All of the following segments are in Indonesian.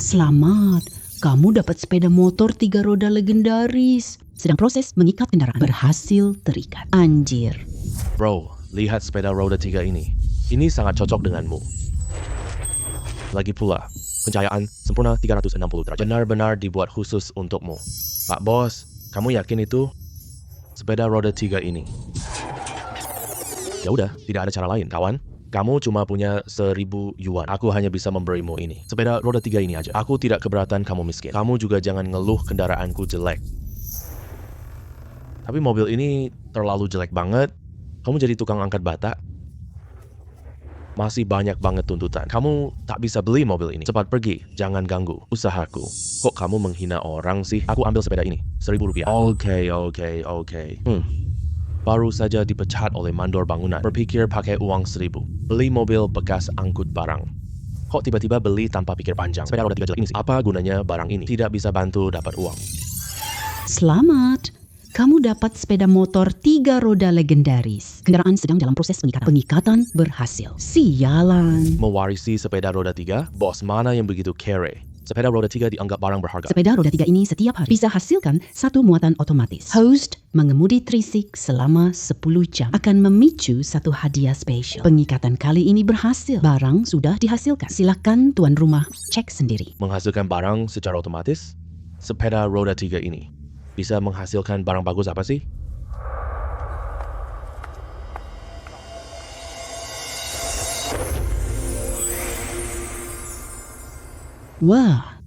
Selamat, kamu dapat sepeda motor 3 roda legendaris. Sedang proses mengikat kendaraan. Berhasil terikat. Anjir. Bro, lihat sepeda roda 3 ini. Ini sangat cocok denganmu. Lagi pula, pencahayaan sempurna 360 derajat. Benar-benar dibuat khusus untukmu. Pak Bos, kamu yakin itu? Sepeda roda 3 ini. Ya udah, tidak ada cara lain, kawan. Kamu cuma punya 1.000 yuan. Aku hanya bisa memberimu ini. Sepeda roda 3 ini aja. Aku tidak keberatan kamu miskin. Kamu juga jangan ngeluh kendaraanku jelek. Tapi mobil ini terlalu jelek banget. Kamu jadi tukang angkat bata. Masih banyak banget tuntutan. Kamu tak bisa beli mobil ini. Cepat pergi, jangan ganggu usahaku. Kok kamu menghina orang sih? Aku ambil sepeda ini, 1.000 rupiah. Oke. Baru saja dipecat oleh mandor bangunan. Berpikir pakai uang 1.000. Beli mobil bekas angkut barang. Kok tiba-tiba beli tanpa pikir panjang? Sepeda roda 3 jelek ini sih. Apa gunanya barang ini? Tidak bisa bantu dapat uang. Selamat, kamu dapat sepeda motor 3 roda legendaris. Kendaraan sedang dalam proses pengikatan. Pengikatan berhasil. Sialan. Mewarisi sepeda roda 3? Bos mana yang begitu kere? Sepeda roda 3 dianggap barang berharga. Sepeda roda 3 ini setiap hari bisa hasilkan 1 muatan otomatis. Host mengemudi trisik selama 10 jam akan memicu 1 hadiah spesial. Pengikatan kali ini berhasil. Barang sudah dihasilkan. Silakan tuan rumah cek sendiri. Menghasilkan barang secara otomatis? Sepeda roda 3 ini bisa menghasilkan barang bagus apa sih? Wah.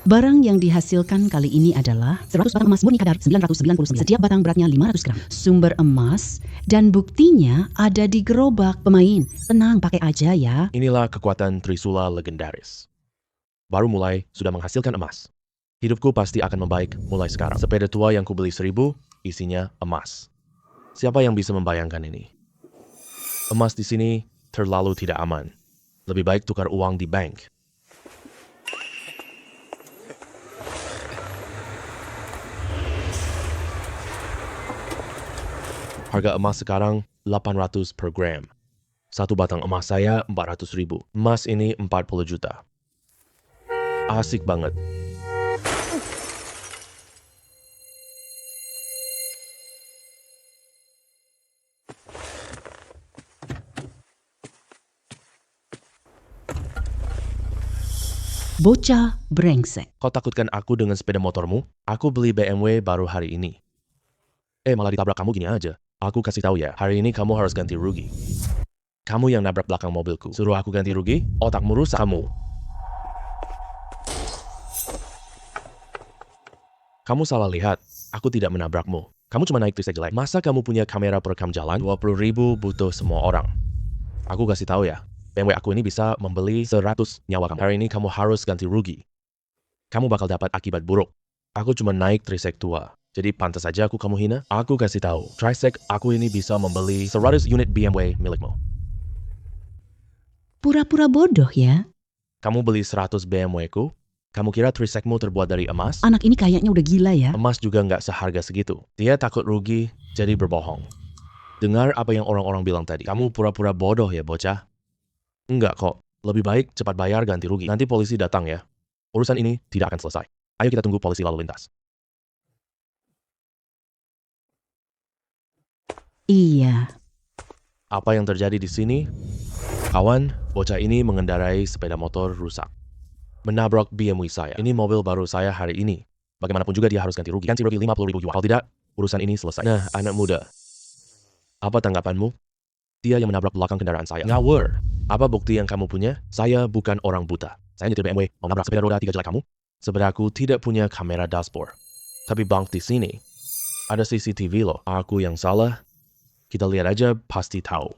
Barang yang dihasilkan kali ini adalah 100 batang emas murni kadar 999. Setiap batang beratnya 500 gram. Sumber emas dan buktinya ada di gerobak. Pemain, tenang, pakai aja ya. Inilah kekuatan Trisula legendaris. Baru mulai sudah menghasilkan emas. Hidupku pasti akan membaik mulai sekarang. Sepeda tua yang kubeli 1.000, isinya emas. Siapa yang bisa membayangkan ini? Emas di sini terlalu tidak aman. Lebih baik tukar uang di bank. Harga emas sekarang 800 per gram. Satu batang emas saya 400.000. Emas ini 40 juta. Asik banget. Bocah brengsek. Kau takutkan aku dengan sepeda motormu? Aku beli BMW baru hari ini. Malah ditabrak kamu gini aja. Aku kasih tahu ya, hari ini kamu harus ganti rugi. Kamu yang nabrak belakang mobilku. Suruh aku ganti rugi? Otakmu rusak kamu. Kamu salah lihat. Aku tidak menabrakmu. Kamu cuma naik trisek jelek. Masa kamu punya kamera perekam jalan? 20.000 butuh semua orang. Aku kasih tahu ya. BMW aku ini bisa membeli 100 nyawa kamu. Hari ini kamu harus ganti rugi. Kamu bakal dapat akibat buruk. Aku cuma naik trisek tua. Jadi pantas saja aku kamu hina. Aku kasih tahu. Trisek aku ini bisa membeli 100 unit BMW milikmu. Pura-pura bodoh ya. Kamu beli 100 BMW ku? Kamu kira trisekmu terbuat dari emas? Anak ini kayaknya udah gila ya. Emas juga nggak seharga segitu. Dia takut rugi, jadi berbohong. Dengar apa yang orang-orang bilang tadi. Kamu pura-pura bodoh ya, bocah? Enggak kok. Lebih baik cepat bayar ganti rugi. Nanti polisi datang ya. Urusan ini tidak akan selesai. Ayo kita tunggu polisi lalu lintas. Iya. Apa yang terjadi di sini? Kawan, bocah ini mengendarai sepeda motor rusak. Menabrak BMW saya. Ini mobil baru saya hari ini. Bagaimanapun juga dia harus ganti rugi. Ganti rugi 50.000 yuan. Kalau tidak, urusan ini selesai. Nah, anak muda. Apa tanggapanmu? Dia yang menabrak belakang kendaraan saya. Ngawur. Apa bukti yang kamu punya? Saya bukan orang buta. Saya nyetir BMW, mau nabrak sepeda roda 3 jelek kamu? Sepedaku tidak punya kamera dashboard. Tapi bank di sini. Ada CCTV loh. Aku yang salah. Kita lihat aja, pasti tahu.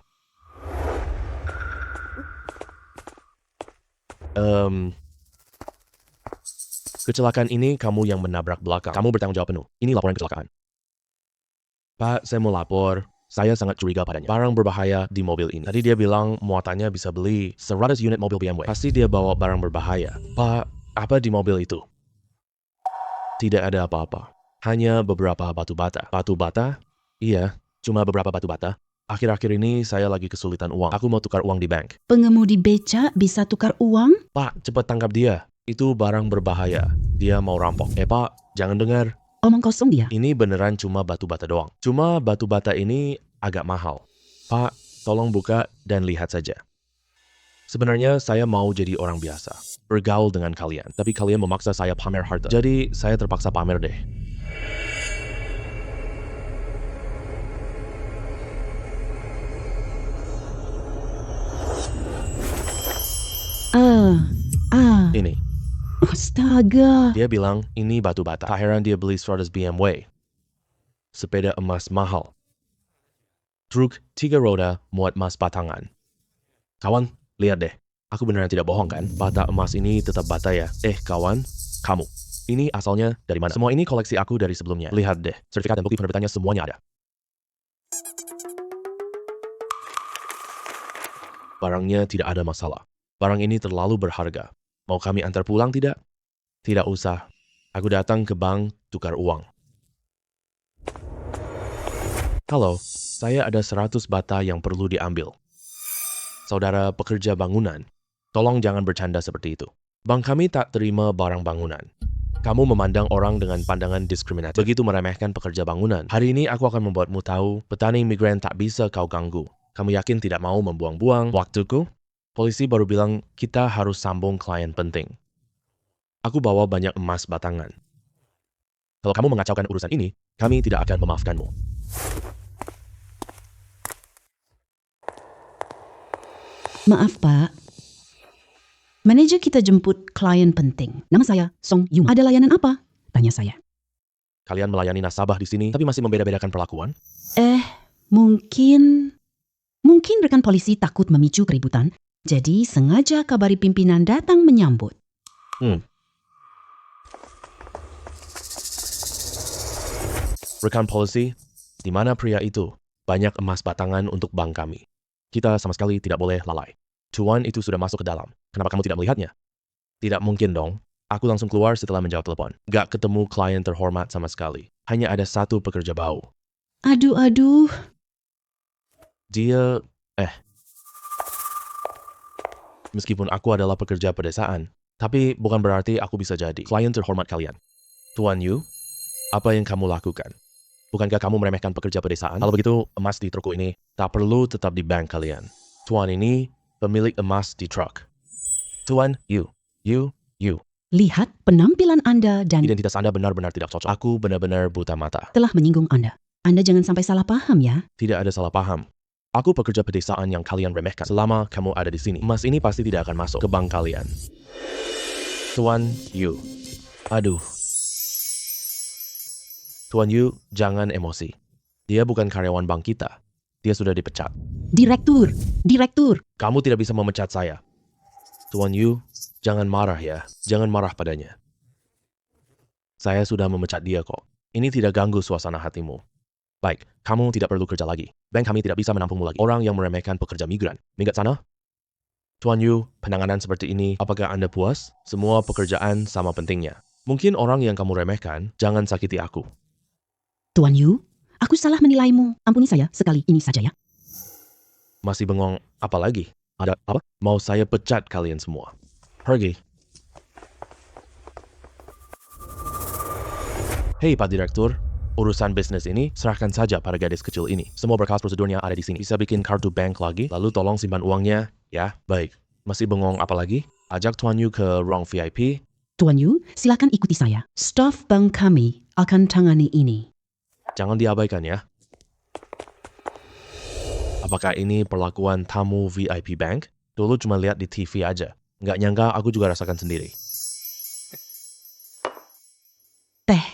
Kecelakaan ini kamu yang menabrak belakang. Kamu bertanggung jawab penuh. Ini laporan kecelakaan. Pak, saya mau lapor. Saya sangat curiga padanya. Barang berbahaya di mobil ini. Tadi dia bilang muatannya bisa beli 100 unit mobil BMW. Pasti dia bawa barang berbahaya. Pak, apa di mobil itu? Tidak ada apa-apa. Hanya beberapa batu bata. Batu bata? Iya, cuma beberapa batu bata. Akhir-akhir ini saya lagi kesulitan uang. Aku mau tukar uang di bank. Pengemudi beca bisa tukar uang? Pak, cepat tangkap dia. Itu barang berbahaya. Dia mau rampok. Pak, jangan dengar. Omong kosong dia. Ini beneran cuma batu bata doang. Cuma batu bata ini agak mahal. Pak, tolong buka dan lihat saja. Sebenarnya saya mau jadi orang biasa, bergaul dengan kalian. Tapi kalian memaksa saya pamer harta. Jadi saya terpaksa pamer deh. Ini. Astaga. Dia bilang ini batu bata. Tak heran dia beli 100 BMW. Sepeda emas mahal. Truk 3 roda muat emas batangan. Kawan, lihat deh. Aku beneran tidak bohong kan? Bata emas ini tetap bata ya. Kawan, kamu. Ini asalnya dari mana? Semua ini koleksi aku dari sebelumnya. Lihat deh, sertifikat dan bukti penerbitannya semuanya ada. Barangnya tidak ada masalah. Barang ini terlalu berharga. Mau kami antar pulang tidak? Tidak usah. Aku datang ke bank tukar uang. Halo, saya ada 100 bata yang perlu diambil. Saudara pekerja bangunan, tolong jangan bercanda seperti itu. Bank kami tak terima barang bangunan. Kamu memandang orang dengan pandangan diskriminatif. Begitu meremehkan pekerja bangunan. Hari ini aku akan membuatmu tahu, petani migran tak bisa kau ganggu. Kamu yakin tidak mau membuang-buang waktuku? Polisi baru bilang kita harus sambung klien penting. Aku bawa banyak emas batangan. Kalau kamu mengacaukan urusan ini, kami tidak akan memaafkanmu. Maaf, Pak. Manajer kita jemput klien penting. Nama saya Song Yung. Ada layanan apa? Tanya saya. Kalian melayani nasabah di sini, tapi masih membeda-bedakan perlakuan? Mungkin rekan polisi takut memicu keributan, jadi sengaja kabari pimpinan datang menyambut. Rekan polisi, di mana pria itu? Banyak emas batangan untuk bank kami. Kita sama sekali tidak boleh lalai. Tuan itu sudah masuk ke dalam. Kenapa kamu tidak melihatnya? Tidak mungkin dong. Aku langsung keluar setelah menjawab telepon. Gak ketemu klien terhormat sama sekali. Hanya ada satu pekerja bau. Aduh. Dia, meskipun aku adalah pekerja pedesaan, tapi bukan berarti aku bisa jadi klien terhormat kalian. Tuan Yu, apa yang kamu lakukan? Bukankah kamu meremehkan pekerja pedesaan? Kalau begitu, emas di trukku ini tak perlu tetap di bank kalian. Tuan ini pemilik emas di truk. Tuan Yu. Lihat penampilan Anda dan Identitas Anda benar-benar tidak cocok. Aku benar-benar buta mata. telah menyinggung Anda. Anda jangan sampai salah paham ya. Tidak ada salah paham. Aku pekerja pedesaan yang kalian remehkan. Selama kamu ada di sini, emas ini pasti tidak akan masuk ke bank kalian. Tuan Yu. Aduh. Tuan Yu, jangan emosi. Dia bukan karyawan bank kita. Dia sudah dipecat. Direktur. Kamu tidak bisa memecat saya. Tuan Yu, jangan marah ya. Jangan marah padanya. Saya sudah memecat dia kok. Ini tidak ganggu suasana hatimu. Baik, kamu tidak perlu kerja lagi. Bank kami tidak bisa menampungmu lagi. Orang yang meremehkan pekerja migran. Minggat sana. Tuan Yu, penanganan seperti ini, apakah Anda puas? Semua pekerjaan sama pentingnya. Mungkin orang yang kamu remehkan, jangan sakiti aku. Tuan Yu, aku salah menilaimu. Ampuni saya sekali ini saja ya. Masih bengong, apa lagi? Ada apa? Mau saya pecat kalian semua. Pergi. Hei Pak Direktur, urusan bisnis ini serahkan saja pada gadis kecil ini. Semua berkas prosedurnya ada di sini. Bisa bikin kartu bank lagi, lalu tolong simpan uangnya. Ya, baik. Masih bengong apa lagi? Ajak Tuan Yu ke ruang VIP. Tuan Yu, silakan ikuti saya. Staf bank kami akan tangani ini. Jangan diabaikan ya. Apakah ini perlakuan tamu VIP bank? Dulu cuma lihat di TV aja. Nggak nyangka aku juga rasakan sendiri. Teh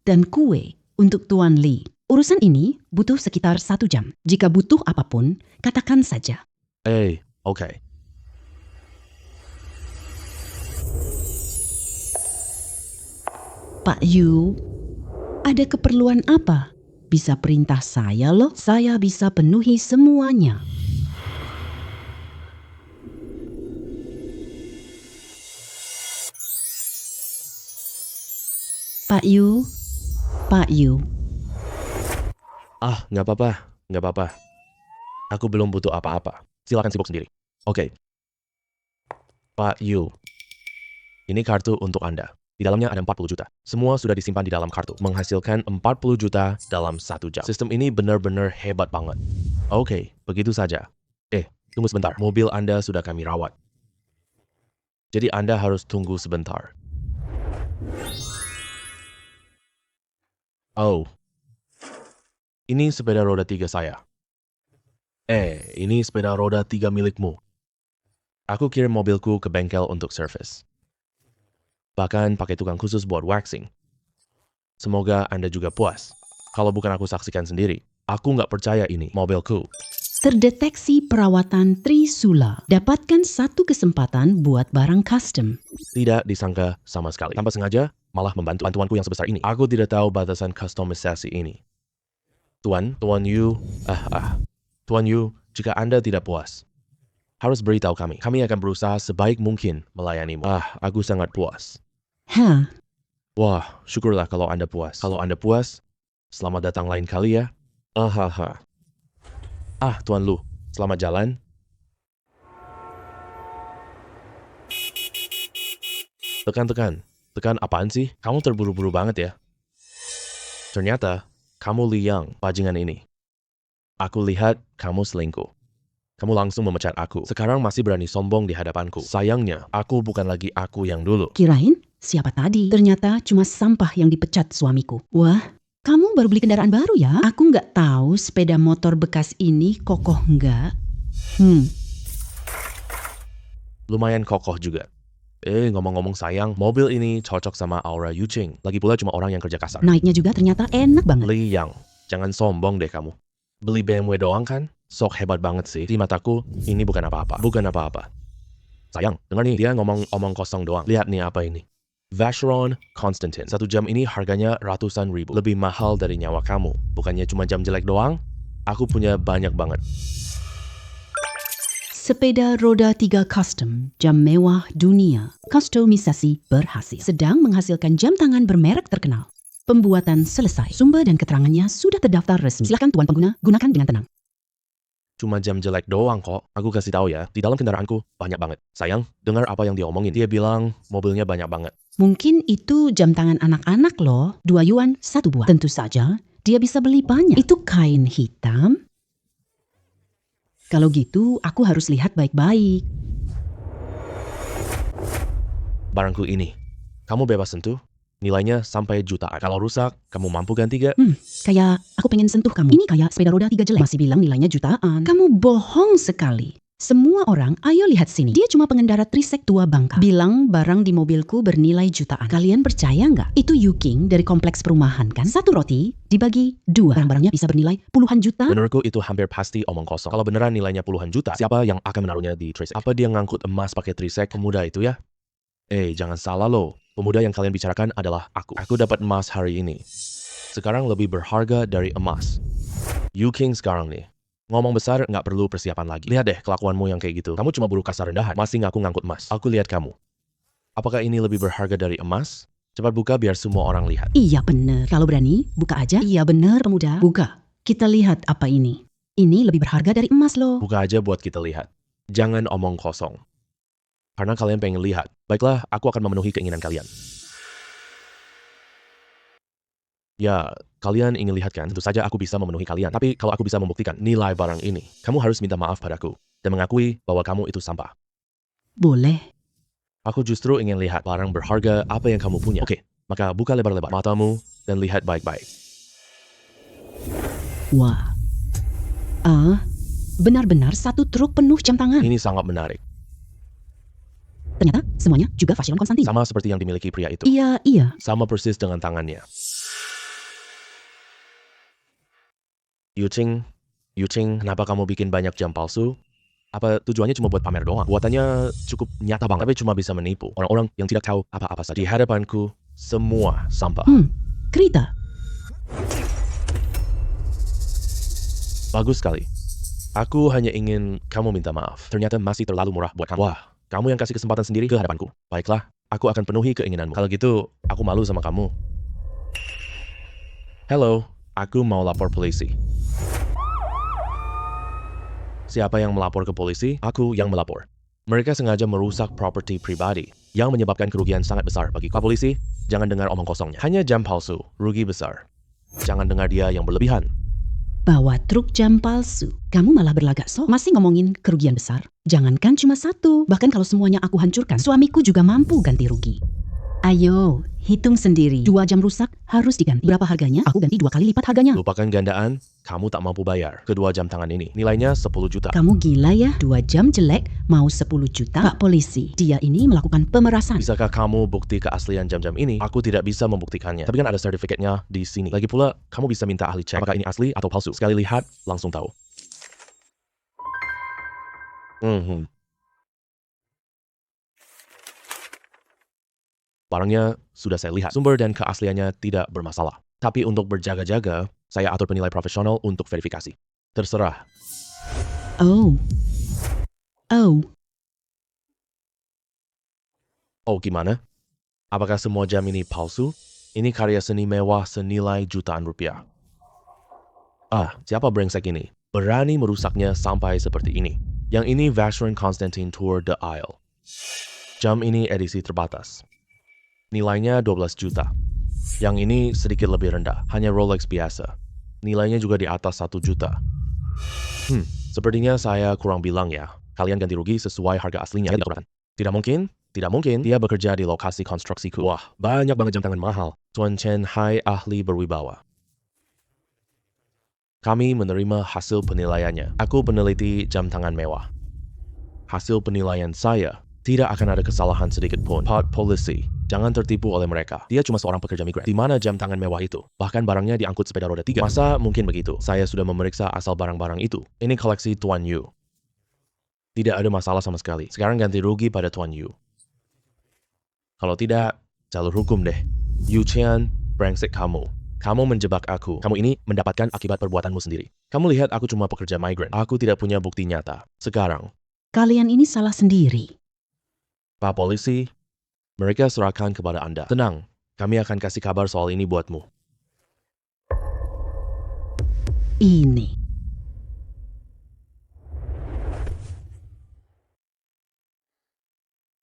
dan kue untuk Tuan Lee. Urusan ini butuh sekitar 1 jam. Jika butuh apapun, katakan saja. Oke. Pak Yu, ada keperluan apa? Bisa perintah saya loh. Saya bisa penuhi semuanya. Pak Yu. Nggak apa-apa. Aku belum butuh apa-apa. Silakan sibuk sendiri. Oke. Pak Yu, ini kartu untuk Anda. Di dalamnya ada 40 juta. Semua sudah disimpan di dalam kartu. Menghasilkan 40 juta dalam 1 jam. Sistem ini benar-benar hebat banget. Oke, begitu saja. Tunggu sebentar. Mobil Anda sudah kami rawat. Jadi Anda harus tunggu sebentar. Oh. Ini sepeda roda 3 saya. Ini sepeda roda 3 milikmu. Aku kirim mobilku ke bengkel untuk servis. Bahkan pakai tukang khusus buat waxing. Semoga Anda juga puas. Kalau bukan aku saksikan sendiri, aku nggak percaya ini mobilku. Terdeteksi perawatan Trisula. Dapatkan satu kesempatan buat barang custom. Tidak disangka sama sekali. Tanpa sengaja, malah membantu bantuanku yang sebesar ini. Aku tidak tahu batasan kustomisasi ini. Tuan Yu, Tuan Yu, jika Anda tidak puas, harus beritahu kami. Kami akan berusaha sebaik mungkin melayanimu. Aku sangat puas. Wah, syukurlah kalau Anda puas. Kalau Anda puas, selamat datang lain kali ya. Tuan Lu, selamat jalan. Tekan apaan sih? Kamu terburu-buru banget ya. Ternyata, kamu Liang, bajingan ini. Aku lihat kamu selingkuh. Kamu langsung memecat aku. Sekarang masih berani sombong di hadapanku. Sayangnya, aku bukan lagi aku yang dulu. Kirain siapa tadi? Ternyata cuma sampah yang dipecat suamiku. Wah, kamu baru beli kendaraan baru ya? Aku nggak tahu sepeda motor bekas ini kokoh nggak. Lumayan kokoh juga. Ngomong-ngomong sayang, mobil ini cocok sama aura Yuching. Lagi pula cuma orang yang kerja kasar. Naiknya juga ternyata enak banget. Liang, jangan sombong deh kamu. Beli BMW doang kan? Sok hebat banget sih. Di mataku, ini bukan apa-apa. Sayang, dengar nih, dia ngomong omong kosong doang. Lihat nih apa ini. Vacheron Constantin. 1 jam ini harganya ratusan ribu. Lebih mahal dari nyawa kamu. Bukannya cuma jam jelek doang? Aku punya banyak banget. Sepeda roda 3 custom, jam mewah dunia. Kustomisasi berhasil. Sedang menghasilkan jam tangan bermerek terkenal. Pembuatan selesai. Sumber dan keterangannya sudah terdaftar resmi. Silakan tuan pengguna, gunakan dengan tenang. Cuma jam jelek doang kok. Aku kasih tahu ya, di dalam kendaraanku banyak banget. Sayang, dengar apa yang dia omongin. Dia bilang mobilnya banyak banget. Mungkin itu jam tangan anak-anak loh. 2 yuan, 1 buah. Tentu saja, dia bisa beli banyak. Itu kain hitam. Kalau gitu, aku harus lihat baik-baik. Barangku ini, kamu bebas sentuh. Nilainya sampai jutaan. Kalau rusak, kamu mampu ganti gak? Kayak aku pengen sentuh kamu. Ini kayak sepeda roda 3 jelek. Masih bilang nilainya jutaan. Kamu bohong sekali. Semua orang, ayo lihat sini. Dia cuma pengendara trisek tua bangka. Bilang barang di mobilku bernilai jutaan. Kalian percaya nggak? Itu Yuking dari kompleks perumahan kan? 1 roti dibagi 2. Barang-barangnya bisa bernilai puluhan juta. Menurutku itu hampir pasti omong kosong. Kalau beneran nilainya puluhan juta, siapa yang akan menaruhnya di trisek? Apa dia ngangkut emas pakai trisek pemuda itu ya? Jangan salah loh. Pemuda yang kalian bicarakan adalah aku. Aku dapat emas hari ini. Sekarang lebih berharga dari emas. Yuking sekarang nih. Ngomong besar nggak perlu persiapan lagi. Lihat deh kelakuanmu yang kayak gitu. Kamu cuma buruh kasar rendahan. Masih ngaku ngangkut emas. Aku lihat kamu. Apakah ini lebih berharga dari emas? Cepat buka biar semua orang lihat. Iya bener. Kalau berani, buka aja. Iya bener pemuda. Buka. Kita lihat apa ini. Ini lebih berharga dari emas loh. Buka aja buat kita lihat. Jangan omong kosong. Karena kalian pengen lihat. Baiklah, aku akan memenuhi keinginan kalian. Ya, kalian ingin lihat kan? Tentu saja aku bisa memenuhi kalian. Tapi kalau aku bisa membuktikan nilai barang ini, kamu harus minta maaf padaku dan mengakui bahwa kamu itu sampah. Boleh. Aku justru ingin lihat barang berharga apa yang kamu punya. Oke, maka buka lebar-lebar matamu dan lihat baik-baik. Wah. Benar-benar 1 truk penuh jam tangan. Ini sangat menarik. Ternyata semuanya juga Vacheron Constantin. Sama seperti yang dimiliki pria itu. Iya. Sama persis dengan tangannya. Yuching, kenapa kamu bikin banyak jam palsu? Apa tujuannya cuma buat pamer doang? Buatannya cukup nyata banget, tapi cuma bisa menipu orang-orang yang tidak tahu apa-apa saja. Di hadapanku, semua sampah. Kereta. Bagus sekali. Aku hanya ingin kamu minta maaf. Ternyata masih terlalu murah buat kamu. Wah, kamu yang kasih kesempatan sendiri ke hadapanku. Baiklah, aku akan penuhi keinginanmu. Kalau gitu, aku malu sama kamu. Halo, aku mau lapor polisi. Siapa yang melapor ke polisi? Aku yang melapor. Mereka sengaja merusak properti pribadi yang menyebabkan kerugian sangat besar bagi polisi. Jangan dengar omong kosongnya. Hanya jam palsu, rugi besar. Jangan dengar dia yang berlebihan. Bawa truk jam palsu. Kamu malah berlagak sok. Masih ngomongin kerugian besar? Jangankan cuma satu. Bahkan kalau semuanya aku hancurkan, suamiku juga mampu ganti rugi. Ayo, hitung sendiri. 2 jam rusak harus diganti. Berapa harganya? Aku ganti 2 kali lipat harganya. Lupakan gandaan, kamu tak mampu bayar kedua jam tangan ini. Nilainya 10 juta. Kamu gila ya? 2 jam jelek, mau 10 juta? Pak polisi, dia ini melakukan pemerasan. Bisakah kamu bukti keaslian jam-jam ini? Aku tidak bisa membuktikannya. Tapi kan ada sertifikatnya di sini. Lagi pula, kamu bisa minta ahli cek apakah ini asli atau palsu. Sekali lihat, langsung tahu. Barangnya sudah saya lihat. Sumber dan keasliannya tidak bermasalah. Tapi untuk berjaga-jaga, saya atur penilai profesional untuk verifikasi. Terserah. Oh. Oh, gimana? Apakah semua jam ini palsu? Ini karya seni mewah senilai jutaan rupiah. Siapa brengsek ini? Berani merusaknya sampai seperti ini. Yang ini Vacheron Constantin Tour de Isle. Jam ini edisi terbatas. Nilainya 12 juta. Yang ini sedikit lebih rendah, hanya Rolex biasa. Nilainya juga di atas 1 juta. Sepertinya saya kurang bilang ya. Kalian ganti rugi sesuai harga aslinya. Tidak mungkin. Dia bekerja di lokasi konstruksiku. Wah, banyak banget jam tangan mahal. Tuan Chen Hai ahli berwibawa. Kami menerima hasil penilaiannya. Aku peneliti jam tangan mewah. Hasil penilaian saya, tidak akan ada kesalahan sedikit pun. Pak polisi, jangan tertipu oleh mereka. Dia cuma seorang pekerja migran. Di mana jam tangan mewah itu? Bahkan barangnya diangkut sepeda roda 3. Masa mungkin begitu? Saya sudah memeriksa asal barang-barang itu. Ini koleksi Tuan Yu. Tidak ada masalah sama sekali. Sekarang ganti rugi pada Tuan Yu. Kalau tidak, jalur hukum deh. Yu Qian, brengsek kamu. Kamu menjebak aku. Kamu ini mendapatkan akibat perbuatanmu sendiri. Kamu lihat aku cuma pekerja migran. Aku tidak punya bukti nyata. Sekarang, Kalian ini salah sendiri. Pak polisi, mereka serahkan kepada Anda. Tenang, kami akan kasih kabar soal ini buatmu. Ini.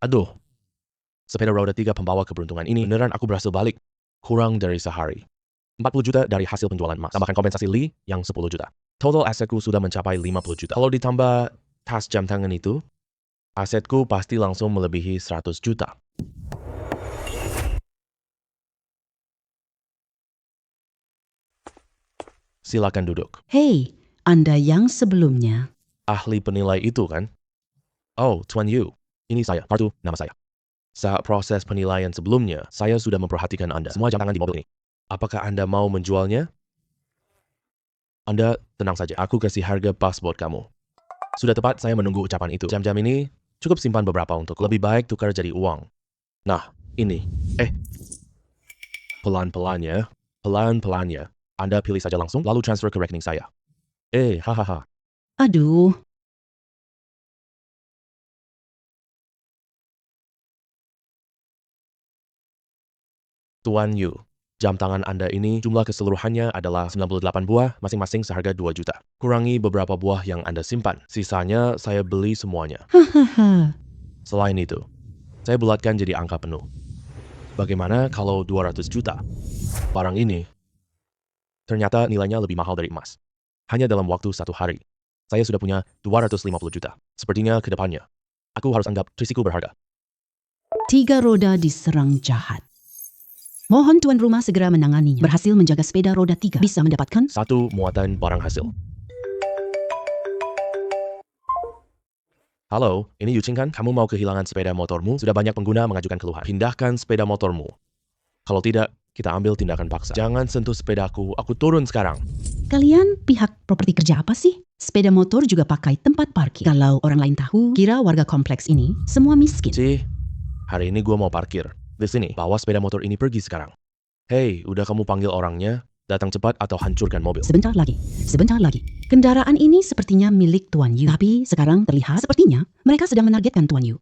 Aduh, sepeda roda 3 pembawa keberuntungan ini beneran aku berhasil balik. Kurang dari sehari. 40 juta dari hasil penjualan emas. Tambahkan kompensasi Lee yang 10 juta. Total asetku sudah mencapai 50 juta. Kalau ditambah tas jam tangan itu, asetku pasti langsung melebihi 100 juta. Silakan duduk. Hei, Anda yang sebelumnya. Ahli penilai itu kan? Oh, Tuan Yu. Ini saya, Partu, nama saya. Saat proses penilaian sebelumnya, saya sudah memperhatikan Anda. Semua jam tangan di mobil ini. Apakah Anda mau menjualnya? Anda tenang saja, aku kasih harga pas buat kamu. Sudah tepat saya menunggu ucapan itu. Jam-jam ini cukup simpan beberapa untuk lebih baik tukar jadi uang. Nah, ini. Pelan-pelan ya. Pelan-pelan ya. Anda pilih saja langsung, lalu transfer ke rekening saya. Hahaha. Aduh. Tuan Yu, jam tangan Anda ini jumlah keseluruhannya adalah 98 buah, masing-masing seharga 2 juta. Kurangi beberapa buah yang Anda simpan. Sisanya saya beli semuanya. Hahaha. Selain itu, saya bulatkan jadi angka penuh. Bagaimana kalau 200 juta? Barang ini ternyata nilainya lebih mahal dari emas. Hanya dalam waktu 1 hari, saya sudah punya 250 juta. Sepertinya ke depannya, aku harus anggap trisiku berharga. 3 roda diserang jahat. Mohon tuan rumah segera menanganinya. Berhasil menjaga sepeda roda 3. Bisa mendapatkan 1 muatan barang hasil. Halo, ini Yu Qing kan? Kamu mau kehilangan sepeda motormu? Sudah banyak pengguna mengajukan keluhan. Pindahkan sepeda motormu. Kalau tidak, kita ambil tindakan paksa. Jangan sentuh sepedaku, aku turun sekarang. Kalian pihak properti kerja apa sih? Sepeda motor juga pakai tempat parkir. Kalau orang lain tahu, kira warga kompleks ini semua miskin. Ci, hari ini gue mau parkir. Di sini, bawa sepeda motor ini pergi sekarang. Hei, udah kamu panggil orangnya? Datang cepat atau hancurkan mobil. Sebentar lagi. Kendaraan ini sepertinya milik Tuan Yu. Tapi sekarang terlihat sepertinya mereka sedang menargetkan Tuan Yu.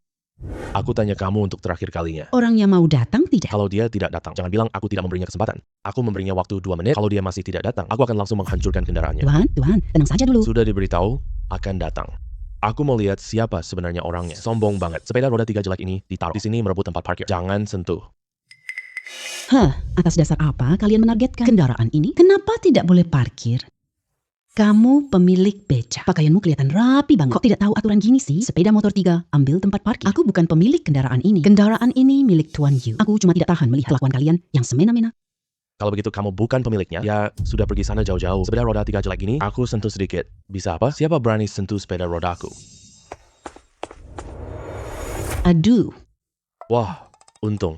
Aku tanya kamu untuk terakhir kalinya. Orangnya mau datang tidak? Kalau dia tidak datang, jangan bilang aku tidak memberinya kesempatan. Aku memberinya waktu 2 menit. Kalau dia masih tidak datang, aku akan langsung menghancurkan kendaraannya. Tuan, tenang saja dulu. Sudah diberitahu, akan datang. Aku mau lihat siapa sebenarnya orangnya. Sombong banget. Sepeda roda 3 jelek ini ditaruh di sini merebut tempat parkir. Jangan sentuh. Atas dasar apa kalian menargetkan kendaraan ini? Kenapa tidak boleh parkir? Kamu pemilik beca. Pakaianmu kelihatan rapi banget. Kok tidak tahu aturan gini sih? Sepeda motor 3, ambil tempat parkir. Aku bukan pemilik kendaraan ini. Kendaraan ini milik Tuan Yu. Aku cuma tidak tahan melihat kelakuan kalian yang semena-mena. Kalau begitu kamu bukan pemiliknya, ya sudah pergi sana jauh-jauh. Sepeda roda 3 jelek ini, aku sentuh sedikit. Bisa apa? Siapa berani sentuh sepeda rodaku? Aduh, Wah, untung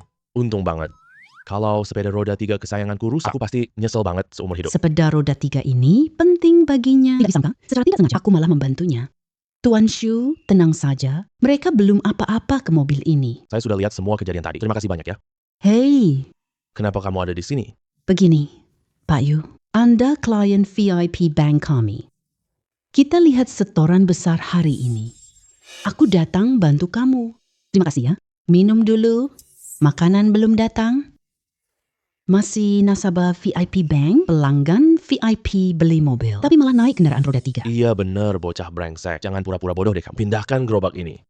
banget. Kalau sepeda roda 3 kesayanganku rusak, aku pasti nyesel banget seumur hidup. sepeda roda 3 ini penting baginya. Tidak disangka, secara tidak sengaja aku malah membantunya. Tuan Shu, tenang saja. Mereka belum apa-apa ke mobil ini. Saya sudah lihat semua kejadian tadi. Terima kasih banyak ya. Hei, Kenapa kamu ada di sini? begini, Pak Yu. Anda klien VIP bank kami. Kita lihat setoran besar hari ini. Aku datang bantu kamu. Terima kasih ya. Minum dulu. Makanan belum datang. Masih nasabah VIP bank, pelanggan VIP beli mobil. Tapi malah naik kendaraan roda 3. Iya bener, bocah brengsek. Jangan pura-pura bodoh deh kamu. Pindahkan gerobak ini.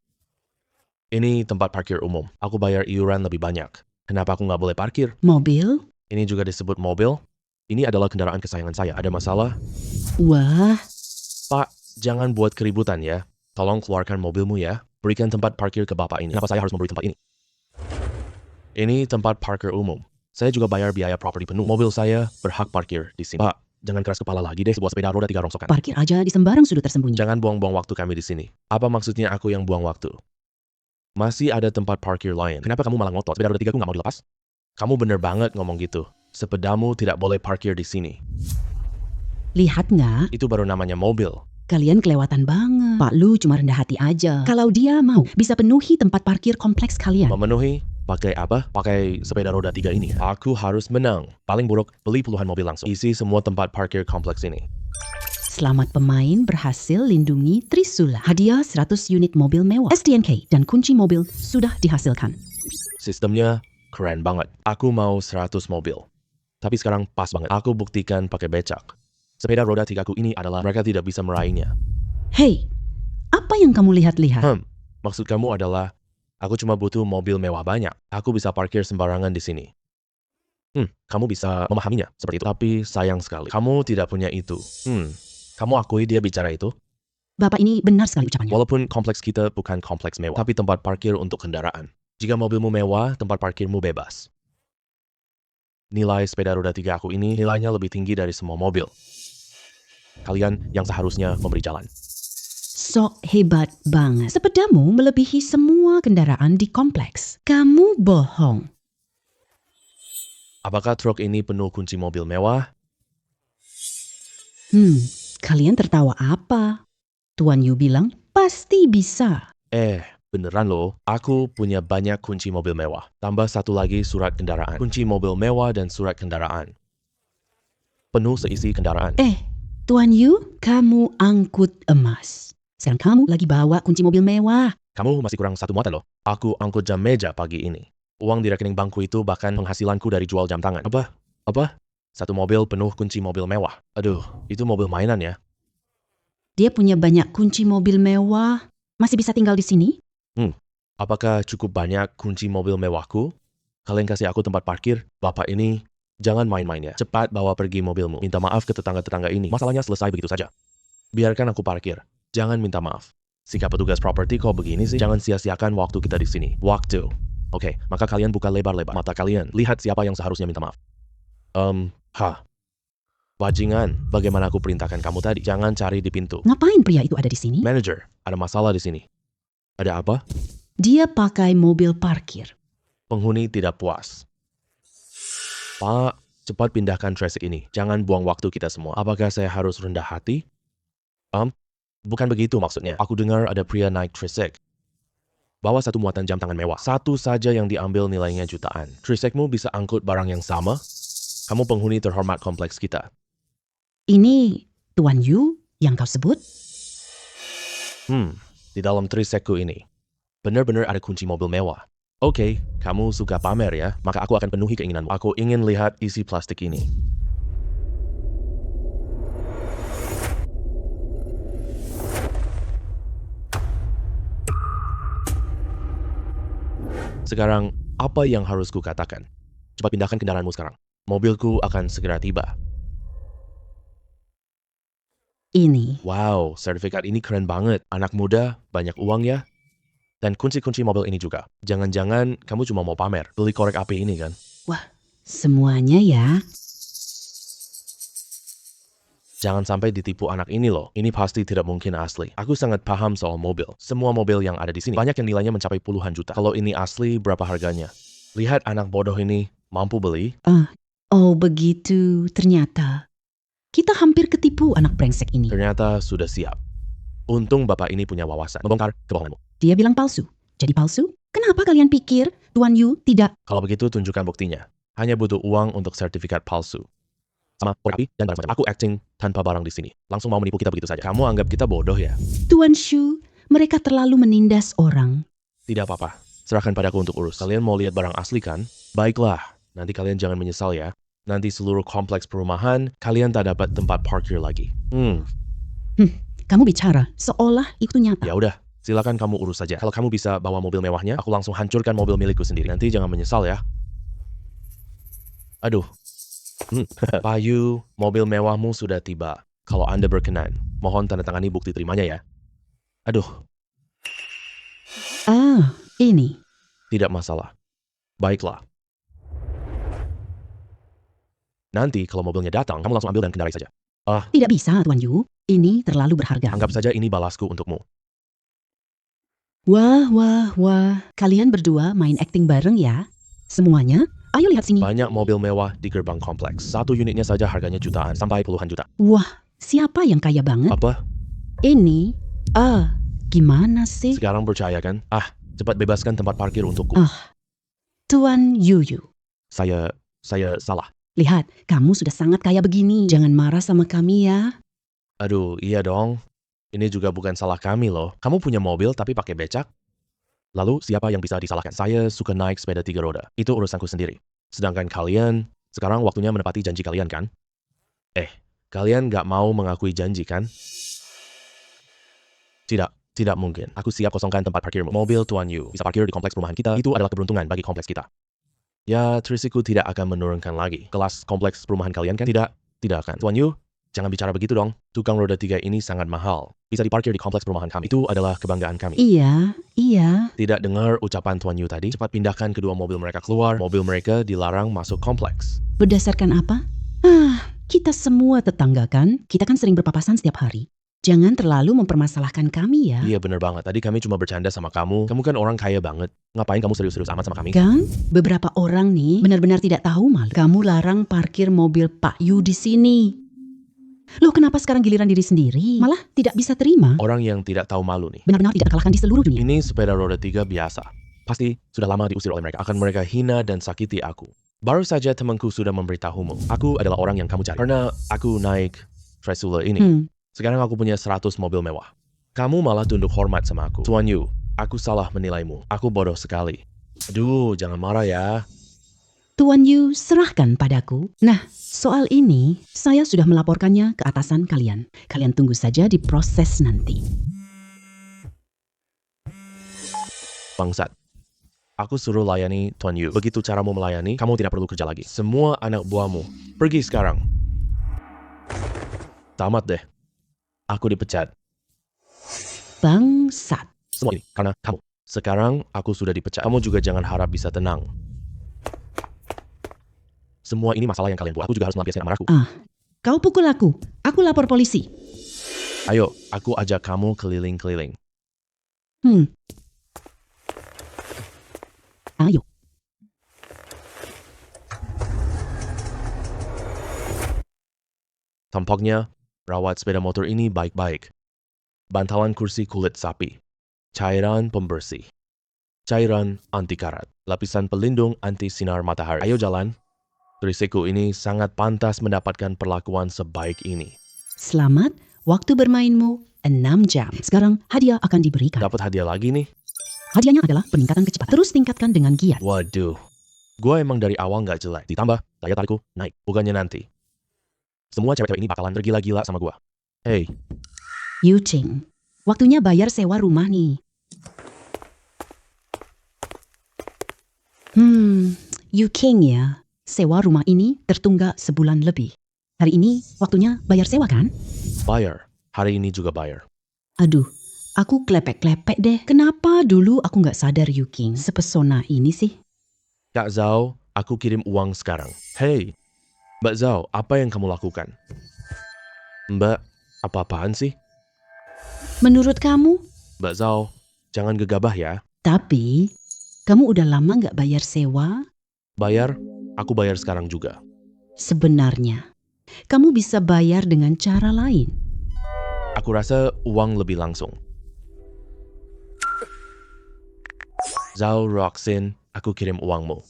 Ini tempat parkir umum. Aku bayar iuran lebih banyak. Kenapa aku nggak boleh parkir? Mobil? Ini juga disebut mobil. Ini adalah kendaraan kesayangan saya. Ada masalah? Wah, Pak, jangan buat keributan ya. Tolong keluarkan mobilmu ya. Berikan tempat parkir ke bapak ini. Kenapa saya harus memberi tempat ini? Ini tempat parkir umum. Saya juga bayar biaya properti penuh. Mobil saya berhak parkir di sini. Pak, jangan keras kepala lagi deh. Sebuah sepeda roda 3 rongsokan. parkir aja di sembarang sudut tersembunyi. Jangan buang-buang waktu kami di sini. Apa maksudnya aku yang buang waktu? Masih ada tempat parkir lain. Kenapa kamu malah ngotot? Sepeda roda 3 ku nggak mau dilepas? Kamu bener banget ngomong gitu. Sepedamu tidak boleh parkir di sini. Lihat nggak? Itu baru namanya mobil. Kalian kelewatan banget. Pak Lu cuma rendah hati aja. Kalau dia mau, bisa penuhi tempat parkir kompleks kalian. Memenuhi? Pakai apa? Pakai sepeda roda 3 ini. Aku harus menang. Paling buruk, beli puluhan mobil langsung. Isi semua tempat parkir kompleks ini. Selamat pemain berhasil lindungi Trisula. Hadiah 100 unit mobil mewah. STNK dan kunci mobil sudah dihasilkan. Sistemnya keren banget. Aku mau 100 mobil. Tapi sekarang pas banget. Aku buktikan pakai becak. Sepeda roda 3 ku ini adalah mereka tidak bisa meraihnya. Hei, apa yang kamu lihat-lihat? Maksud kamu adalah aku cuma butuh mobil mewah banyak. Aku bisa parkir sembarangan di sini. Kamu bisa memahaminya seperti itu. Tapi sayang sekali, kamu tidak punya itu. Kamu akui dia bicara itu? Bapak ini benar sekali ucapannya. Walaupun kompleks kita bukan kompleks mewah, tapi tempat parkir untuk kendaraan. Jika mobilmu mewah, tempat parkirmu bebas. Nilai sepeda roda 3 aku ini nilainya lebih tinggi dari semua mobil. Kalian yang seharusnya memberi jalan. Sok hebat banget. Sepedamu melebihi semua kendaraan di kompleks. Kamu bohong. Apakah truk ini penuh kunci mobil mewah? Kalian tertawa apa? Tuan Yu bilang, pasti bisa. Beneran loh. Aku punya banyak kunci mobil mewah. Tambah satu lagi surat kendaraan. Kunci mobil mewah dan surat kendaraan. Penuh seisi kendaraan. Tuan Yu, kamu angkut emas. Sekarang kamu lagi bawa kunci mobil mewah. Kamu masih kurang satu muatan loh. Aku angkut jam meja pagi ini. Uang di rekening bankku itu bahkan penghasilanku dari jual jam tangan. Apa? Satu mobil penuh kunci mobil mewah. Aduh, itu mobil mainan ya. Dia punya banyak kunci mobil mewah. Masih bisa tinggal di sini? Apakah cukup banyak kunci mobil mewahku? Kalian kasih aku tempat parkir. Bapak ini, jangan main-main ya. Cepat bawa pergi mobilmu. Minta maaf ke tetangga-tetangga ini. Masalahnya selesai begitu saja. Biarkan aku parkir. Jangan minta maaf. Sikap petugas properti kok begini sih? Jangan sia-siakan waktu kita di sini. Waktu. Oke, maka kalian buka lebar-lebar mata kalian. Lihat siapa yang seharusnya minta maaf. Bajingan, bagaimana aku perintahkan kamu tadi? Jangan cari di pintu. Ngapain pria itu ada di sini? Manager, ada masalah di sini. Ada apa? Dia pakai mobil parkir. Penghuni tidak puas. Pak, cepat pindahkan traffic ini. Jangan buang waktu kita semua. Apakah saya harus rendah hati? Bukan begitu maksudnya. Aku dengar ada pria naik Trisek. Bawa satu muatan jam tangan mewah. Satu saja yang diambil nilainya jutaan. Trisekmu bisa angkut barang yang sama? Kamu penghuni terhormat kompleks kita. Ini Tuan Yu yang kau sebut? Di dalam Trisekku ini, benar-benar ada kunci mobil mewah. Oke, kamu suka pamer ya? Maka aku akan penuhi keinginanmu. Aku ingin lihat isi plastik ini. Sekarang, apa yang harus kukatakan? Cepat pindahkan kendaraanmu sekarang. Mobilku akan segera tiba. Ini. Wow, sertifikat ini keren banget. Anak muda, banyak uang ya. Dan kunci-kunci mobil ini juga. Jangan-jangan kamu cuma mau pamer. Beli korek api ini kan? Wah, semuanya ya. Jangan sampai ditipu anak ini loh. Ini pasti tidak mungkin asli. Aku sangat paham soal mobil. Semua mobil yang ada di sini, banyak yang nilainya mencapai puluhan juta. Kalau ini asli, berapa harganya? Lihat anak bodoh ini, mampu beli? Oh begitu, ternyata. Kita hampir ketipu anak brengsek ini. Ternyata sudah siap. Untung bapak ini punya wawasan. Membongkar kebohonganmu. Dia bilang palsu. Jadi palsu? Kenapa kalian pikir Tuan Yu tidak? Kalau begitu, tunjukkan buktinya. Hanya butuh uang untuk sertifikat palsu. Sama korek api dan barang macam. Aku acting tanpa barang di sini. Langsung mau menipu kita begitu saja. Kamu anggap kita bodoh ya? Tuan Shu, mereka terlalu menindas orang. Tidak apa-apa. Serahkan padaku untuk urus. Kalian mau lihat barang asli kan? Baiklah. Nanti kalian jangan menyesal ya. Nanti seluruh kompleks perumahan, kalian tak dapat tempat parkir lagi. Kamu bicara seolah itu nyata. Ya udah, silakan kamu urus saja. Kalau kamu bisa bawa mobil mewahnya, aku langsung hancurkan mobil milikku sendiri. Nanti jangan menyesal ya. Aduh. Payu, mobil mewahmu sudah tiba. Kalau Anda berkenan, mohon tanda tangani bukti terimanya ya. Aduh, Ini. tidak masalah. Baiklah. Nanti kalau mobilnya datang, kamu langsung ambil dan kendarai saja. Tidak bisa, Tuan Yu. Ini terlalu berharga. Anggap saja ini balasku untukmu. Wah. Kalian berdua main acting bareng ya? Semuanya? Ayo lihat sini. Banyak mobil mewah di gerbang kompleks. Satu unitnya saja harganya jutaan, sampai puluhan juta. Wah, siapa yang kaya banget? Apa? Ini? Gimana sih? Sekarang percaya kan? Cepat bebaskan tempat parkir untukku. Tuan Yu. Saya salah. Lihat, kamu sudah sangat kaya begini. Jangan marah sama kami ya. Aduh, iya dong. Ini juga bukan salah kami loh. Kamu punya mobil tapi pakai becak? Lalu siapa yang bisa disalahkan? Saya suka naik sepeda 3 roda. Itu urusanku sendiri. Sedangkan kalian, sekarang waktunya menepati janji kalian kan? Kalian gak mau mengakui janji kan? Tidak mungkin. Aku siap kosongkan tempat parkirmu. Mobil Tuan Yu bisa parkir di kompleks perumahan kita. Itu adalah keberuntungan bagi kompleks kita. Ya, Trisiku tidak akan menurunkan lagi kelas kompleks perumahan kalian kan? Tidak akan. Tuan Yu, jangan bicara begitu dong. Tukang roda 3 ini sangat mahal. Bisa diparkir di kompleks perumahan kami. Itu adalah kebanggaan kami. Iya. Tidak dengar ucapan Tuan Yu tadi? Cepat pindahkan kedua mobil mereka keluar. Mobil mereka dilarang masuk kompleks. Berdasarkan apa? Kita semua tetangga kan? Kita kan sering berpapasan setiap hari. Jangan terlalu mempermasalahkan kami ya. Iya bener banget. Tadi kami cuma bercanda sama kamu. Kamu kan orang kaya banget. Ngapain kamu serius-serius amat sama kami? Kan? Beberapa orang nih benar-benar tidak tahu malu. Kamu larang parkir mobil Pak Yu di sini. Loh, kenapa sekarang giliran diri sendiri? Malah tidak bisa terima. Orang yang tidak tahu malu nih. Benar-benar tidak terkalahkan di seluruh dunia. Ini sepeda roda 3 biasa. Pasti sudah lama diusir oleh mereka. Akan mereka hina dan sakiti aku. Baru saja temanku sudah memberitahumu. Aku adalah orang yang kamu cari. Karena aku naik Tresula ini. Sekarang aku punya 100 mobil mewah. Kamu malah tunduk hormat sama aku. Tuan Yu, aku salah menilaimu. Aku bodoh sekali. Aduh, jangan marah ya. Tuan Yu, serahkan padaku. Nah, soal ini, saya sudah melaporkannya ke atasan kalian. Kalian tunggu saja di proses nanti. Bangsat. Aku suruh layani Tuan Yu. Begitu caramu melayani, kamu tidak perlu kerja lagi. Semua anak buahmu, pergi sekarang. Tamat deh. Aku dipecat. Bangsat. Semua ini karena kamu. Sekarang aku sudah dipecat. Kamu juga jangan harap bisa tenang. Semua ini masalah yang kalian buat. Aku juga harus melampiaskan amarahku. Kau pukul aku. Aku lapor polisi. Ayo, aku ajak kamu keliling-keliling. Ayo. Tampaknya, rawat sepeda motor ini baik-baik. Bantalan kursi kulit sapi. Cairan pembersih. Cairan anti karat. Lapisan pelindung anti sinar matahari. Ayo jalan. Trisiku ini sangat pantas mendapatkan perlakuan sebaik ini. Selamat, waktu bermainmu 6 jam. Sekarang hadiah akan diberikan. Dapat hadiah lagi nih. Hadiahnya adalah peningkatan kecepatan. Terus tingkatkan dengan giat. Waduh. Gue emang dari awal gak jelek. Ditambah, daya tarikku naik. Bukannya nanti. Semua cewek-cewek ini bakalan tergila-gila sama gue. Hey. Yu Ching, waktunya bayar sewa rumah nih. You King ya. Sewa rumah ini tertunggak sebulan lebih. Hari ini waktunya bayar sewa kan? Bayar. Hari ini juga bayar. Aduh, aku klepek-klepek deh. Kenapa dulu aku nggak sadar Yu King sepesona ini sih? Kak Zhao, aku kirim uang sekarang. Hey, Mbak Zhao, apa yang kamu lakukan? Mbak, apa-apaan sih? Menurut kamu? Mbak Zhao, jangan gegabah ya. Tapi, kamu udah lama nggak bayar sewa? Bayar, aku bayar sekarang juga. Sebenarnya, kamu bisa bayar dengan cara lain. Aku rasa uang lebih langsung. Zhao Roxin, aku kirim uangmu.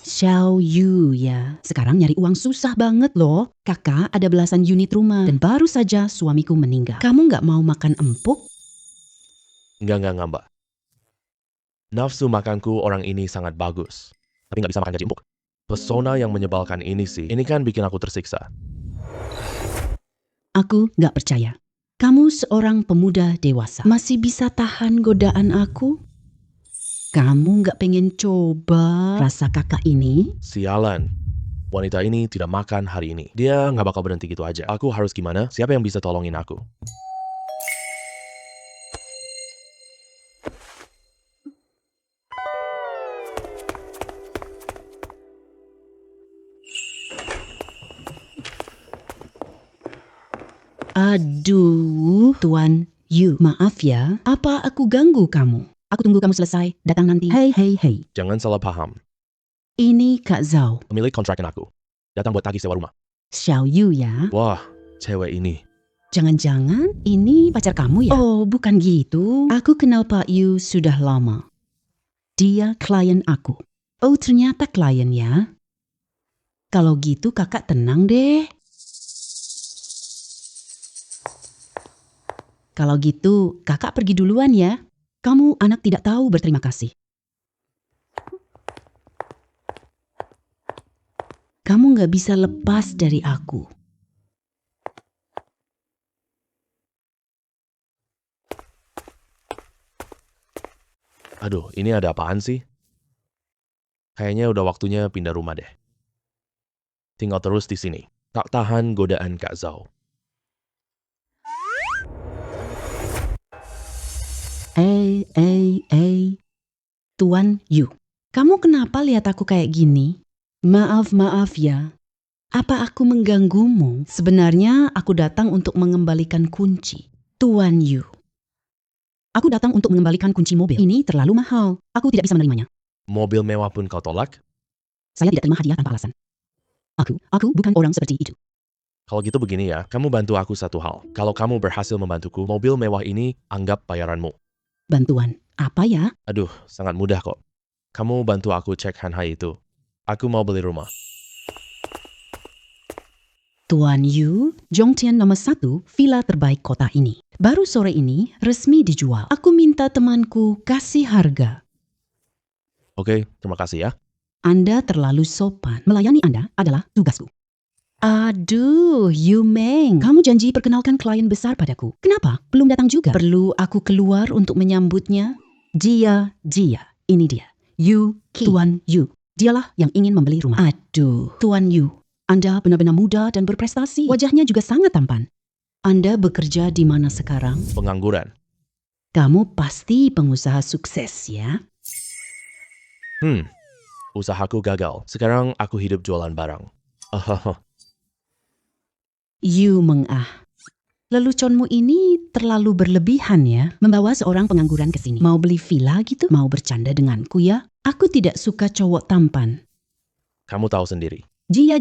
Xiao Yu ya. Sekarang nyari uang susah banget loh. Kakak ada belasan unit rumah. Dan baru saja suamiku meninggal. Kamu nggak mau makan empuk? Enggak, Mbak. Nafsu makanku orang ini sangat bagus. Tapi nggak bisa makan gaji empuk. Pesona yang menyebalkan ini sih. Ini kan bikin aku tersiksa. Aku nggak percaya. Kamu seorang pemuda dewasa. Masih bisa tahan godaan aku? Kamu nggak pengen coba rasa kakak ini? Sialan. Wanita ini tidak makan hari ini. Dia nggak bakal berhenti gitu aja. Aku harus gimana? Siapa yang bisa tolongin aku? Aduh, Tuan Yu, maaf ya. Apa aku ganggu kamu? Aku tunggu kamu selesai. Datang nanti. Hey. Jangan salah paham. Ini Kak Zhao. Pemilik kontrakan aku. Datang buat tagih sewa rumah. Xiao Yu ya. Wah, cewek ini. Jangan-jangan ini pacar kamu ya? Oh, bukan gitu. Aku kenal Pak Yu sudah lama. Dia klien aku. Oh, ternyata klien ya. Kalau gitu kakak tenang deh. Kalau gitu kakak pergi duluan ya. Kamu anak tidak tahu berterima kasih. Kamu nggak bisa lepas dari aku. Aduh, ini ada apaan sih? Kayaknya udah waktunya pindah rumah deh. Tinggal terus di sini. Tak tahan godaan Kak Zhao. Tuan Yu, kamu kenapa lihat aku kayak gini? Maaf ya. Apa aku mengganggumu? Sebenarnya aku datang untuk mengembalikan kunci. Tuan Yu. Aku datang untuk mengembalikan kunci mobil. Ini terlalu mahal. Aku tidak bisa menerimanya. Mobil mewah pun kau tolak? Saya tidak terima hadiah tanpa alasan. Aku bukan orang seperti itu. Kalau gitu begini ya, kamu bantu aku satu hal. Kalau kamu berhasil membantuku, mobil mewah ini anggap bayaranmu. Bantuan apa ya? Aduh, sangat mudah kok. Kamu bantu aku cek Hanhai itu. Aku mau beli rumah. Tuan Yu, Zhongtian nomor 1, villa terbaik kota ini. Baru sore ini resmi dijual. Aku minta temanku kasih harga. Oke, terima kasih ya. Anda terlalu sopan. Melayani Anda adalah tugasku. Aduh, Yu Meng. Kamu janji perkenalkan klien besar padaku. Kenapa? Belum datang juga. Perlu aku keluar untuk menyambutnya? Jia. Ini dia. Yu King. Tuan Yu. Dialah yang ingin membeli rumah. Aduh, Tuan Yu. Anda benar-benar muda dan berprestasi. Wajahnya juga sangat tampan. Anda bekerja di mana sekarang? Pengangguran. Kamu pasti pengusaha sukses ya? Usahaku gagal. Sekarang aku hidup jualan barang. Yu Meng-ah. Leluconmu ini terlalu berlebihan ya. Membawa seorang pengangguran ke sini. Mau beli villa gitu? Mau bercanda denganku ya? Aku tidak suka cowok tampan. Kamu tahu sendiri. Jia.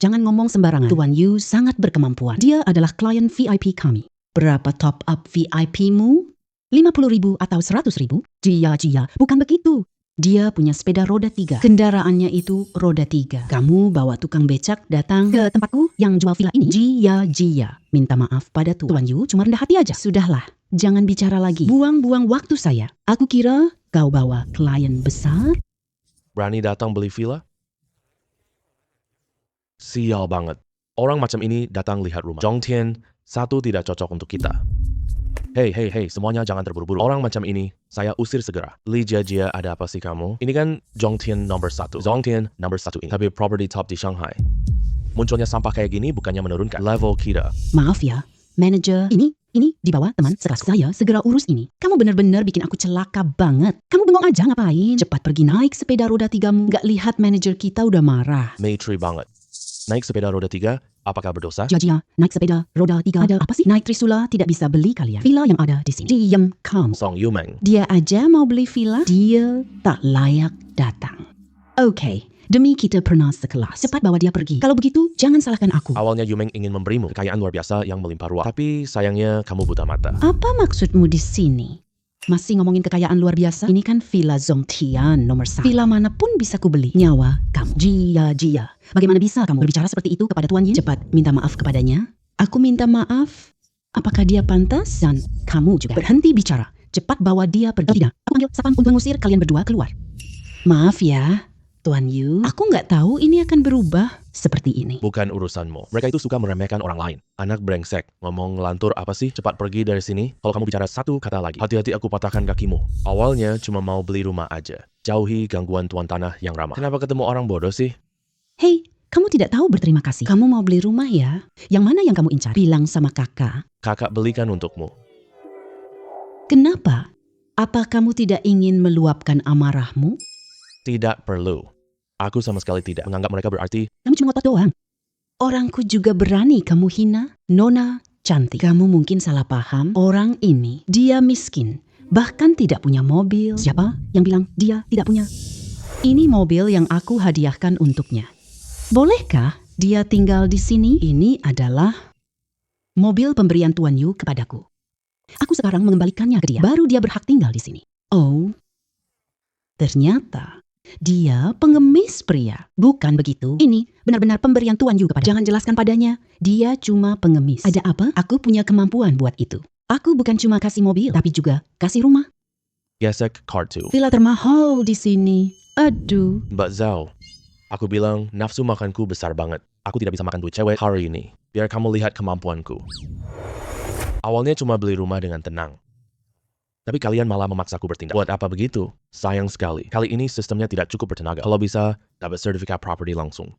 Jangan ngomong sembarangan. Tuan Yu sangat berkemampuan. Dia adalah klien VIP kami. Berapa top up VIP-mu? 50.000 atau 100.000? Jia, bukan begitu. Dia punya sepeda roda 3. Kendaraannya itu roda 3. Kamu bawa tukang becak datang ke tempatku yang jual villa ini? Jia. Minta maaf pada Tuan Yu, cuma rendah hati aja. Sudahlah, jangan bicara lagi. Buang-buang waktu saya. Aku kira kau bawa klien besar. Berani datang beli villa? Sial banget. Orang macam ini datang lihat rumah. Zhongtian, satu tidak cocok untuk kita. Hey, semuanya jangan terburu-buru. Orang macam ini, saya usir segera. Li Jia, ada apa sih kamu? Ini kan Zhongtian nomor 1. Zhongtian nomor 1 ini. Tapi property top di Shanghai. Munculnya sampah kayak gini bukannya menurunkan level kita. Maaf ya, manajer. Ini di bawah teman sekelas saya segera urus ini. Kamu benar-benar bikin aku celaka banget. Kamu bengong aja ngapain? Cepat pergi naik sepeda roda 3-mu. Gak lihat manajer kita udah marah. Maitri banget. Naik sepeda roda 3, apakah berdosa? Jia, naik sepeda roda 3 ada apa sih? Naik Trisula tidak bisa beli kalian. Villa yang ada di sini. Diam kamu. Song Yumeng. Dia aja mau beli villa, dia tak layak datang. Oke, demi kita pernah sekelas. Cepat bawa dia pergi. Kalau begitu, jangan salahkan aku. Awalnya Yumeng ingin memberimu kekayaan luar biasa yang melimpah ruah. Tapi sayangnya kamu buta mata. Apa maksudmu di sini? Masih ngomongin kekayaan luar biasa? Ini kan Villa Zhongtian nomor 1. Villa manapun bisa kubeli. Nyawa kamu. Jia. Bagaimana bisa kamu berbicara seperti itu kepada Tuan Yin? Cepat minta maaf kepadanya. Aku minta maaf. Apakah dia pantas? Dan kamu juga berhenti bicara. Cepat bawa dia pergi. Tidak, aku panggil sapam untuk mengusir kalian berdua keluar. Maaf ya, Tuan Yu. Aku nggak tahu ini akan berubah seperti ini. Bukan urusanmu. Mereka itu suka meremehkan orang lain. Anak brengsek. Ngomong ngelantur apa sih? Cepat pergi dari sini. Kalau kamu bicara satu kata lagi, hati-hati aku patahkan kakimu. Awalnya cuma mau beli rumah aja. Jauhi gangguan tuan tanah yang ramah. Kenapa ketemu orang bodoh sih? Hei, kamu tidak tahu berterima kasih. Kamu mau beli rumah ya? Yang mana yang kamu incar? Bilang sama kakak. Kakak belikan untukmu. Kenapa? Apa kamu tidak ingin meluapkan amarahmu? Tidak perlu. Aku sama sekali tidak menganggap mereka berarti. Kamu cuma ngotot doang. Orangku juga berani kamu hina. Nona cantik. Kamu mungkin salah paham. Orang ini, dia miskin. Bahkan tidak punya mobil. Siapa yang bilang dia tidak punya? Ini mobil yang aku hadiahkan untuknya. Bolehkah dia tinggal di sini? Ini adalah mobil pemberian Tuan Yu kepadaku. Aku sekarang mengembalikannya ke dia. Baru dia berhak tinggal di sini. Oh, ternyata dia pengemis pria. Bukan begitu. Ini benar-benar pemberian Tuan Yu kepada. Jangan jelaskan padanya. Dia cuma pengemis. Ada apa? Aku punya kemampuan buat itu. Aku bukan cuma kasih mobil, tapi juga kasih rumah. Gesek kartu. Villa termahal di sini. Aduh. Mbak Zhao, aku bilang nafsu makanku besar banget. Aku tidak bisa makan duit cewek hari ini. Biar kamu lihat kemampuanku. Awalnya cuma beli rumah dengan tenang. Tapi kalian malah memaksaku bertindak. Buat apa begitu? Sayang sekali. Kali ini sistemnya tidak cukup bertenaga. Kalau bisa, dapat sertifikat properti langsung.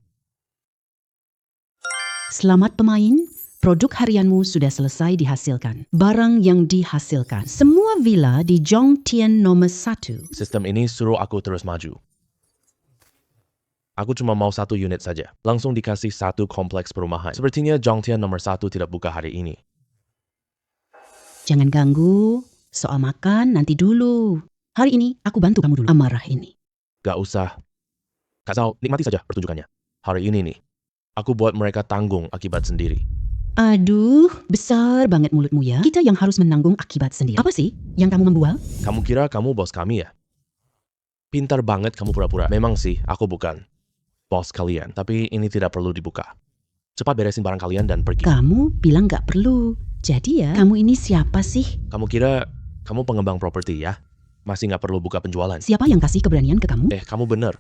Selamat pemain. Produk harianmu sudah selesai dihasilkan. Barang yang dihasilkan. Semua villa di Zhongtian nomor 1. Sistem ini suruh aku terus maju. Aku cuma mau 1 unit saja. Langsung dikasih 1 kompleks perumahan. Sepertinya Zhongtian nomor 1 tidak buka hari ini. Jangan ganggu. Soal makan nanti dulu. Hari ini aku bantu kamu dulu. Amarah ini. Gak usah. Kak Zhao, nikmati saja pertunjukannya. Hari ini nih, aku buat mereka tanggung akibat sendiri. Aduh, besar banget mulutmu ya. Kita yang harus menanggung akibat sendiri. Apa sih yang kamu membual? Kamu kira kamu bos kami ya? Pintar banget kamu pura-pura. Memang sih, aku bukan bos kalian. Tapi ini tidak perlu dibuka. Cepat beresin barang kalian dan pergi. Kamu bilang gak perlu. Jadi ya, kamu ini siapa sih? Kamu kira kamu pengembang properti ya? Masih nggak perlu buka penjualan. Siapa yang kasih keberanian ke kamu? Kamu bener.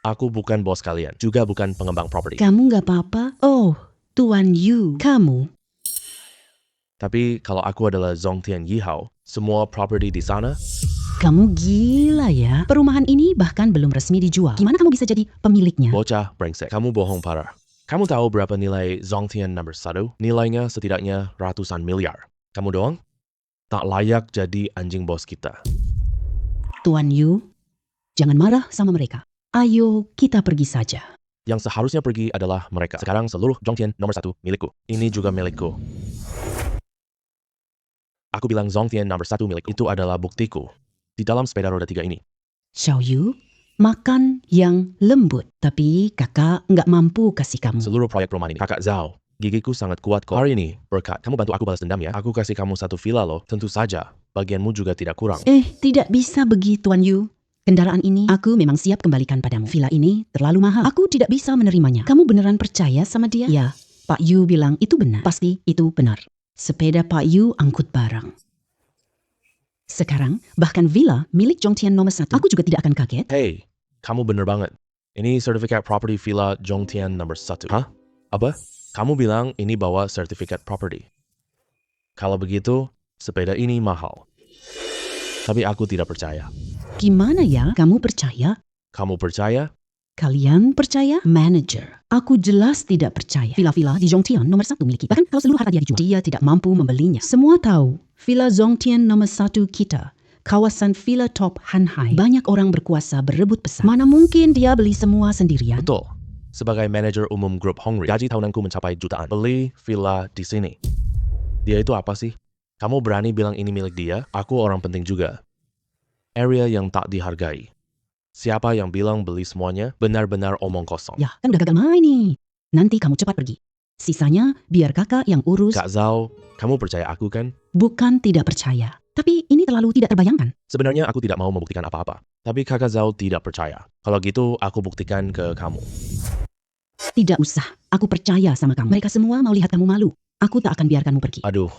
Aku bukan bos kalian. Juga bukan pengembang properti. Kamu gak apa-apa? Oh, Tuan Yu, kamu. Tapi kalau aku adalah Zhongtian Yihao, semua properti di sana. Kamu gila ya. Perumahan ini bahkan belum resmi dijual. Gimana kamu bisa jadi pemiliknya? Bocah brengsek. Kamu bohong parah. Kamu tahu berapa nilai Zhongtian nomor 1? Nilainya setidaknya ratusan miliar. Kamu doang? Tak layak jadi anjing bos kita. Tuan Yu, jangan marah sama mereka. Ayo kita pergi saja. Yang seharusnya pergi adalah mereka. Sekarang seluruh Zhongtian nomor 1 milikku. Ini juga milikku. Aku bilang Zhongtian nomor 1 milikku. Itu adalah buktiku. Di dalam sepeda roda 3 ini. Xiao Yu, makan yang lembut. Tapi kakak nggak mampu kasih kamu. Seluruh proyek rumah ini. Kakak Zhao, gigiku sangat kuat kok. Hari ini, berkat kamu bantu aku balas dendam ya. Aku kasih kamu 1 villa loh. Tentu saja, bagianmu juga tidak kurang. Tidak bisa begitu, Tuan Yu. Kendaraan ini aku memang siap kembalikan padamu. Villa ini terlalu mahal. Aku tidak bisa menerimanya. Kamu beneran percaya sama dia? Ya, Pak Yu bilang itu benar. Pasti itu benar. Sepeda Pak Yu angkut barang. Sekarang, bahkan villa milik Zhongtian nomor 1. Aku juga tidak akan kaget. Hey, kamu bener banget. Ini sertifikat property villa Zhongtian nomor 1. Hah? Apa? Kamu bilang ini bawa sertifikat property. Kalau begitu, sepeda ini mahal. Tapi aku tidak percaya. Gimana ya kamu percaya? Kamu percaya? Kalian percaya? Manager. Aku jelas tidak percaya. Villa-villa di Zhongtian nomor 1 miliki. Bahkan kalau seluruh harta dia dijual, dia tidak mampu membelinya. Semua tahu, Villa Zhongtian nomor 1 kita, kawasan Villa Top Hanhai. Banyak orang berkuasa berebut besar. Mana mungkin dia beli semua sendirian? Betul. Sebagai manajer umum grup Hongri, gaji tahunanku mencapai jutaan. Beli villa di sini. Dia itu apa sih? Kamu berani bilang ini milik dia? Aku orang penting juga. Area yang tak dihargai. Siapa yang bilang beli semuanya? Benar-benar omong kosong. Ya, kan udah gagal main nih. Nanti kamu cepat pergi. Sisanya biar kakak yang urus. Kak Zhao, kamu percaya aku kan? Bukan tidak percaya. Tapi ini terlalu tidak terbayangkan. Sebenarnya aku tidak mau membuktikan apa-apa. Tapi kakak Zhao tidak percaya. Kalau gitu, aku buktikan ke kamu. Tidak usah. Aku percaya sama kamu. Mereka semua mau lihat kamu malu. Aku tak akan biarkanmu pergi. Aduh,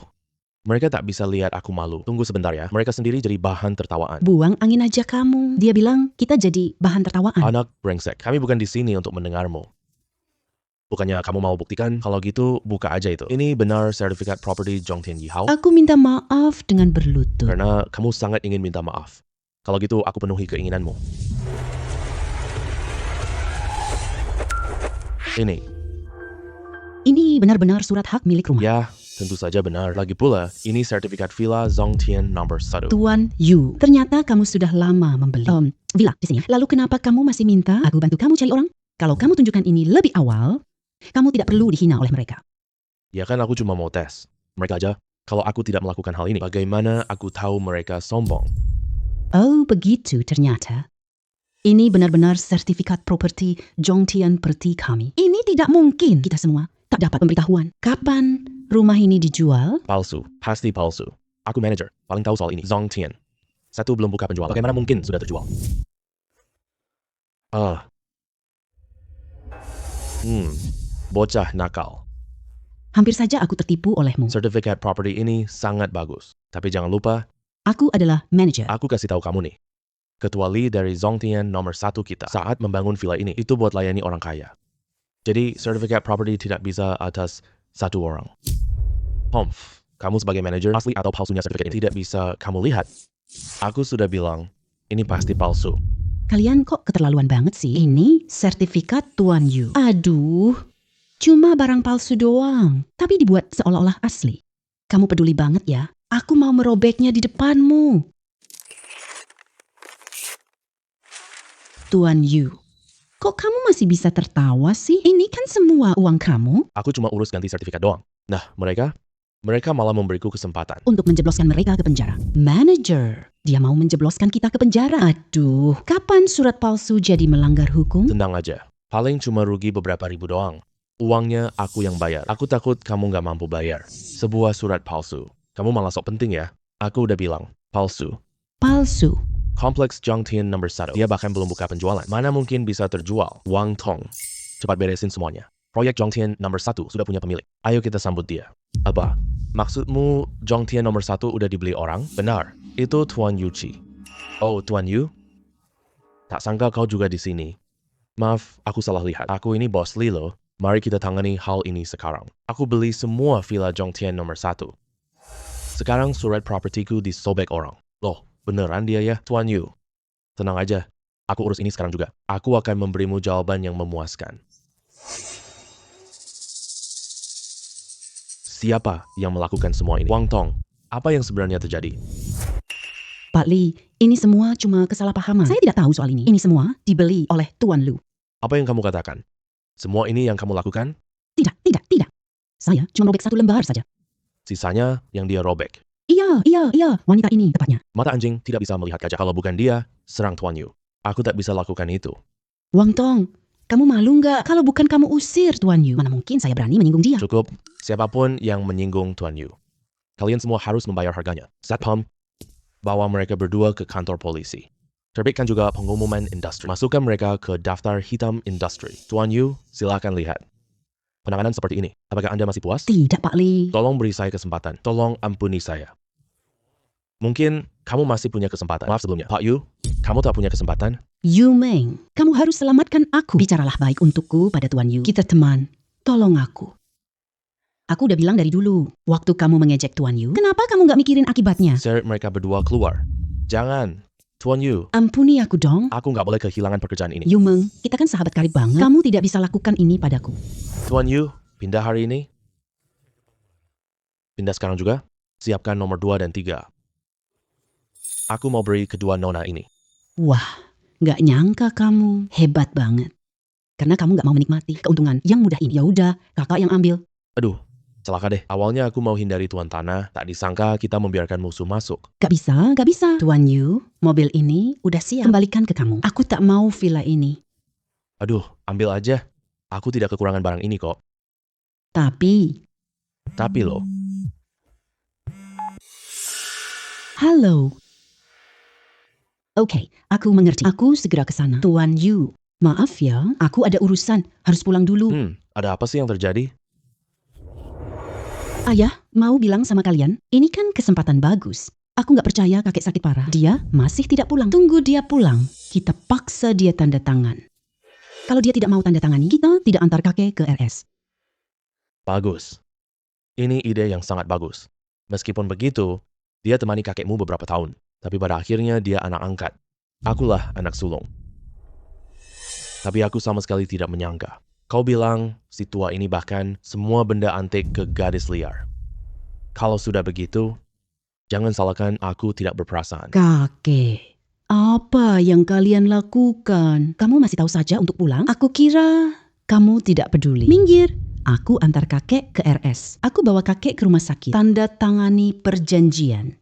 mereka tak bisa lihat aku malu. Tunggu sebentar ya. Mereka sendiri jadi bahan tertawaan. Buang angin aja kamu. Dia bilang kita jadi bahan tertawaan. Anak brengsek, kami bukan di sini untuk mendengarmu. Bukannya kamu mau buktikan? Kalau gitu, buka aja itu. Ini benar sertifikat properti Zhongtian Yihao? Aku minta maaf dengan berlutut. Karena kamu sangat ingin minta maaf. Kalau gitu, aku penuhi keinginanmu. Ini benar-benar surat hak milik rumah. Ya, tentu saja benar. Lagi pula, ini sertifikat Villa Zhongtian nomor 1. Tuan Yu, ternyata kamu sudah lama membeli villa di sini. Lalu kenapa kamu masih minta aku bantu kamu cari orang? Kalau kamu tunjukkan ini lebih awal, kamu tidak perlu dihina oleh mereka. Ya kan aku cuma mau tes. Mereka aja. Kalau aku tidak melakukan hal ini, bagaimana aku tahu mereka sombong? Oh, begitu ternyata. Ini benar-benar sertifikat properti Zhongtian Perti kami. Ini tidak mungkin. Kita semua tak dapat pemberitahuan. Kapan rumah ini dijual? Palsu. Pasti palsu. Aku manajer. Paling tahu soal ini. Zhongtian. 1 belum buka penjualan. Bagaimana mungkin sudah terjual? Bocah nakal. Hampir saja aku tertipu olehmu. Sertifikat properti ini sangat bagus. Tapi jangan lupa, Aku adalah manajer. aku kasih tahu kamu nih. Ketua Lee dari Zhongtian nomor 1 kita saat membangun villa ini, itu buat layani orang kaya. Jadi, sertifikat properti tidak bisa atas 1 orang. Kamu sebagai manajer, asli atau palsunya sertifikat ini tidak bisa kamu lihat. Aku sudah bilang, ini pasti palsu. Kalian kok keterlaluan banget sih? Ini sertifikat Tuan Yu. Aduh, cuma barang palsu doang. Tapi dibuat seolah-olah asli. Kamu peduli banget ya? Aku mau merobeknya di depanmu. Tuan Yu, kok kamu masih bisa tertawa sih? Ini kan semua uang kamu. Aku cuma urus ganti sertifikat doang. Nah, mereka malah memberiku kesempatan. Untuk menjebloskan mereka ke penjara. Manager, dia mau menjebloskan kita ke penjara. Aduh, kapan surat palsu jadi melanggar hukum? Tenang aja. Paling cuma rugi beberapa ribu doang. Uangnya aku yang bayar. Aku takut kamu nggak mampu bayar. Sebuah surat palsu. Kamu malah sok penting ya. Aku udah bilang, palsu. Palsu. Kompleks Zhongtian nomor 1. Dia bahkan belum buka penjualan. Mana mungkin bisa terjual? Wang Tong. Cepat beresin semuanya. Proyek Zhongtian nomor 1 sudah punya pemilik. Ayo kita sambut dia. Apa? Maksudmu Zhongtian nomor 1 udah dibeli orang? Benar. Itu Tuan Yuchi. Oh, Tuan Yu? Tak sangka kau juga di sini. Maaf, aku salah lihat. Aku ini bos Lee loh. Mari kita tangani hal ini sekarang. Aku beli semua villa Zhongtian nomor 1. Sekarang surat propertiku disobek orang. Loh, beneran dia ya, Tuan Yu? Tenang aja, aku urus ini sekarang juga. Aku akan memberimu jawaban yang memuaskan. Siapa yang melakukan semua ini? Wang Tong, apa yang sebenarnya terjadi? Pak Lee, ini semua cuma kesalahpahaman. Saya tidak tahu soal ini. Ini semua dibeli oleh Tuan Lu. Apa yang kamu katakan? Semua ini yang kamu lakukan? Tidak. Saya cuma robek 1 lembar saja. Sisanya yang dia robek. Iya, wanita ini tepatnya. Mata anjing tidak bisa melihat gajah. Kalau bukan dia, serang Tuan Yu. Aku tak bisa lakukan itu. Wang Tong, kamu malu nggak kalau bukan kamu usir Tuan Yu? Mana mungkin saya berani menyinggung dia. Cukup, siapapun yang menyinggung Tuan Yu. Kalian semua harus membayar harganya. Satpam, bawa mereka berdua ke kantor polisi. Terbitkan juga pengumuman industri. Masukkan mereka ke daftar hitam industri. Tuan Yu, silakan lihat. Penanganan seperti ini. Apakah Anda masih puas? Tidak, Pak Lee. Tolong beri saya kesempatan. Tolong ampuni saya. Mungkin kamu masih punya kesempatan. Maaf sebelumnya. Pak Yu, kamu tak punya kesempatan? Yu Meng, kamu harus selamatkan aku. Bicaralah baik untukku pada Tuan Yu. Kita teman. Tolong aku. Aku udah bilang dari dulu, waktu kamu mengejek Tuan Yu, kenapa kamu nggak mikirin akibatnya? Seret mereka berdua keluar. Jangan. Tuan Yu, Ampuni aku dong. aku nggak boleh kehilangan pekerjaan ini. Yu Meng, kita kan sahabat karib banget. Kamu tidak bisa lakukan ini padaku. Tuan Yu, pindah hari ini. Pindah sekarang juga. Siapkan nomor 2 dan 3. Aku mau beri kedua nona ini. Wah, nggak nyangka kamu. Hebat banget. Karena kamu nggak mau menikmati keuntungan yang mudah ini. Ya udah, kakak yang ambil. Aduh, celaka deh. Awalnya aku mau hindari tuan tanah, tak disangka kita membiarkan musuh masuk. Gak bisa. Tuan Yu, mobil ini udah siap. Kembalikan ke kamu. Aku tak mau villa ini. Aduh, ambil aja. Aku tidak kekurangan barang ini kok. Tapi, Loh, halo. Oke, aku mengerti. Aku segera ke sana. Tuan Yu, maaf ya, aku ada urusan. Harus pulang dulu. ada apa sih yang terjadi? Ayah, mau bilang sama kalian, ini kan kesempatan bagus. Aku nggak percaya kakek sakit parah. Dia masih tidak pulang. Tunggu dia pulang. Kita paksa dia tanda tangan. Kalau dia tidak mau tanda tangani, kita tidak antar kakek ke RS. Bagus. Ini ide yang sangat bagus. Meskipun begitu, dia temani kakekmu beberapa tahun. Tapi pada akhirnya dia anak angkat. Akulah anak sulung. Tapi aku sama sekali tidak menyangka. Kau bilang si tua ini bahkan semua benda antik ke gadis liar. Kalau sudah begitu, jangan salahkan aku tidak berperasaan. Kakek, apa yang kalian lakukan? Kamu masih tahu saja untuk pulang? Aku kira kamu tidak peduli. Minggir, aku antar kakek ke RS. Aku bawa kakek ke rumah sakit. Tanda tangani perjanjian.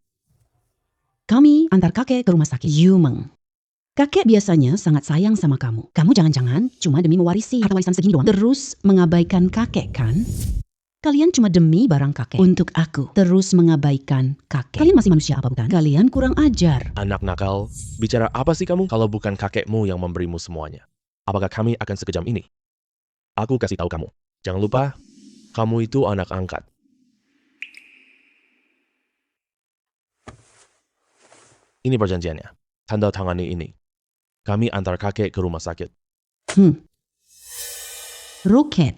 Kami antar kakek ke rumah sakit. Yu Meng. Kakek biasanya sangat sayang sama kamu. Kamu jangan-jangan cuma demi mewarisi harta warisan segini doang. Terus mengabaikan kakek kan? Kalian cuma demi barang kakek. Untuk aku, terus mengabaikan kakek. Kalian masih manusia apa bukan? Kalian kurang ajar. Anak nakal, bicara apa sih kamu kalau bukan kakekmu yang memberimu semuanya? Apakah kami akan sekejam ini? Aku kasih tahu kamu. Jangan lupa, kamu itu anak angkat. Ini perjanjiannya. Tanda tangani ini. Kami antar kakek ke rumah sakit. Roket.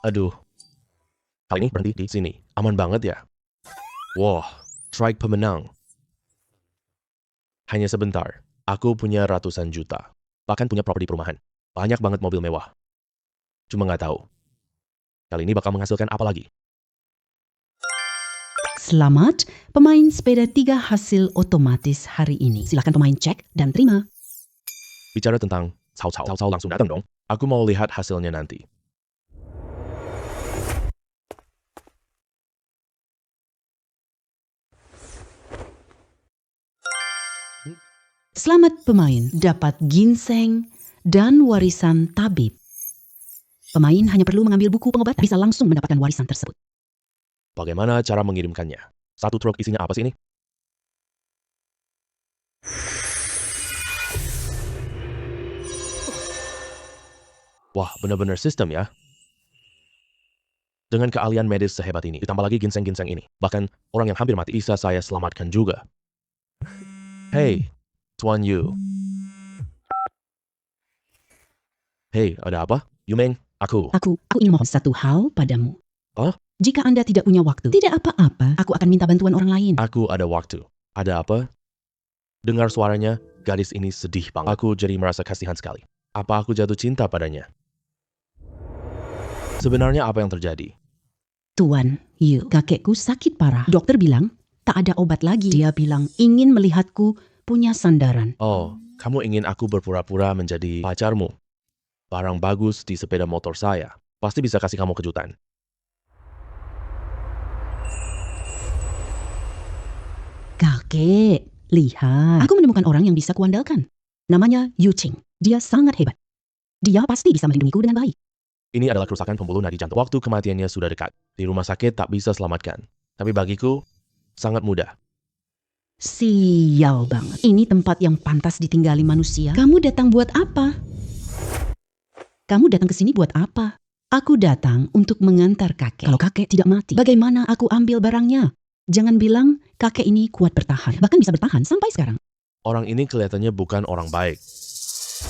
Aduh. Kali ini berhenti di sini. Aman banget ya. Wah, strike pemenang. Hanya sebentar. Aku punya ratusan juta. Bahkan punya properti perumahan. Banyak banget mobil mewah. Cuma nggak tahu. Kali ini bakal menghasilkan apa lagi? Selamat, pemain sepeda 3 hasil otomatis hari ini. Silakan pemain cek dan terima. Bicara tentang Cao langsung datang dong. Aku mau lihat hasilnya nanti. Selamat pemain, dapat ginseng dan warisan tabib. Pemain hanya perlu mengambil buku pengobatan, bisa langsung mendapatkan warisan tersebut. Bagaimana cara mengirimkannya? Satu truk isinya apa sih ini? Wah, benar-benar sistem ya. Dengan keahlian medis sehebat ini, ditambah lagi ginseng-ginseng ini, bahkan orang yang hampir mati bisa saya selamatkan juga. Hey, Tuan Yu. Hey, ada apa? Yu Meng, aku. Aku ingin mohon satu hal padamu. Hah? Jika Anda tidak punya waktu, tidak apa-apa, aku akan minta bantuan orang lain. Aku ada waktu. Ada apa? Dengar suaranya, gadis ini sedih banget. Aku jadi merasa kasihan sekali. Apa aku jatuh cinta padanya? Sebenarnya apa yang terjadi? Tuan Yu, kakekku sakit parah. Dokter bilang, tak ada obat lagi. Dia bilang, ingin melihatku punya sandaran. Oh, kamu ingin aku berpura-pura menjadi pacarmu? Barang bagus di sepeda motor saya. Pasti bisa kasih kamu kejutan. Kakek, lihat. Aku menemukan orang yang bisa kuandalkan. Namanya Yu Qing. Dia sangat hebat. Dia pasti bisa melindungiku dengan baik. Ini adalah kerusakan pembuluh nadi jantung. Waktu kematiannya sudah dekat. Di rumah sakit tak bisa selamatkan. Tapi bagiku, sangat mudah. Sial banget. Ini tempat yang pantas ditinggali manusia. Kamu datang buat apa? Kamu datang ke sini buat apa? Aku datang untuk mengantar kakek. Kalau kakek tidak mati, bagaimana aku ambil barangnya? Jangan bilang kakek ini kuat bertahan. Bahkan bisa bertahan sampai sekarang. Orang ini kelihatannya bukan orang baik.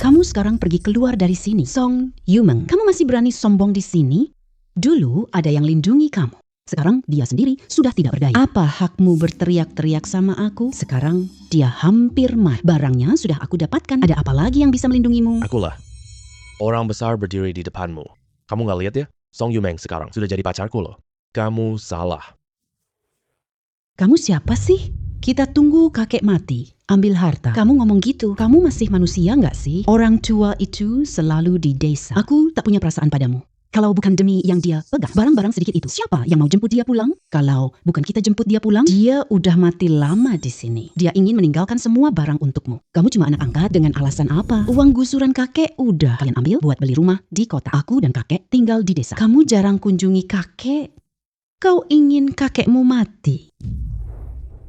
Kamu sekarang pergi keluar dari sini. Song Yumeng, kamu masih berani sombong di sini? Dulu ada yang lindungi kamu. Sekarang dia sendiri sudah tidak berdaya. Apa hakmu berteriak-teriak sama aku? Sekarang dia hampir mati. Barangnya sudah aku dapatkan. Ada apa lagi yang bisa melindungimu? Akulah. Orang besar berdiri di depanmu. Kamu gak lihat ya? Song Yumeng sekarang sudah jadi pacarku loh. Kamu salah. Kamu siapa sih? Kita tunggu kakek mati. Ambil harta. Kamu ngomong gitu. Kamu masih manusia nggak sih? Orang tua itu selalu di desa. Aku tak punya perasaan padamu. Kalau bukan demi yang dia pegang, barang-barang sedikit itu, siapa yang mau jemput dia pulang? Kalau bukan kita jemput dia pulang, dia udah mati lama di sini. Dia ingin meninggalkan semua barang untukmu. Kamu cuma anak angkat dengan alasan apa? Uang gusuran kakek udah kalian ambil buat beli rumah di kota. Aku dan kakek tinggal di desa. Kamu jarang kunjungi kakek. Kau ingin kakekmu mati.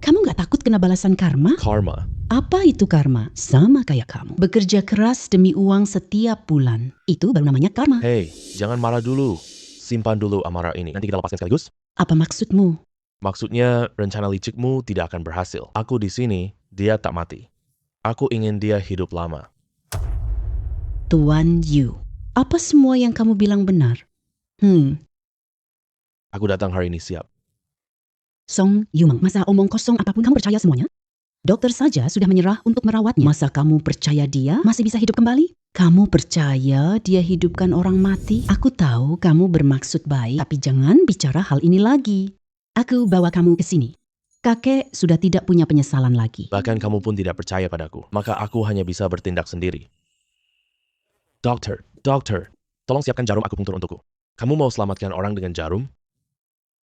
Kamu gak takut kena balasan karma? Karma. Apa itu karma? Sama kayak kamu. Bekerja keras demi uang setiap bulan. Itu baru namanya karma. Hei, jangan marah dulu. Simpan dulu amarah ini. Nanti kita lepaskan sekaligus. Apa maksudmu? Maksudnya, rencana licikmu tidak akan berhasil. Aku di sini, dia tak mati. Aku ingin dia hidup lama. Tuan Yu, apa semua yang kamu bilang benar? Aku datang hari ini siap. Song Yumeng, masa omong kosong apapun kamu percaya semuanya? Dokter saja sudah menyerah untuk merawatnya. Masa kamu percaya dia masih bisa hidup kembali? Kamu percaya dia hidupkan orang mati? Aku tahu kamu bermaksud baik, tapi jangan bicara hal ini lagi. Aku bawa kamu ke sini. Kakek sudah tidak punya penyesalan lagi. Bahkan kamu pun tidak percaya padaku. Maka aku hanya bisa bertindak sendiri. Dokter, tolong siapkan jarum akupunktur untukku. Kamu mau selamatkan orang dengan jarum?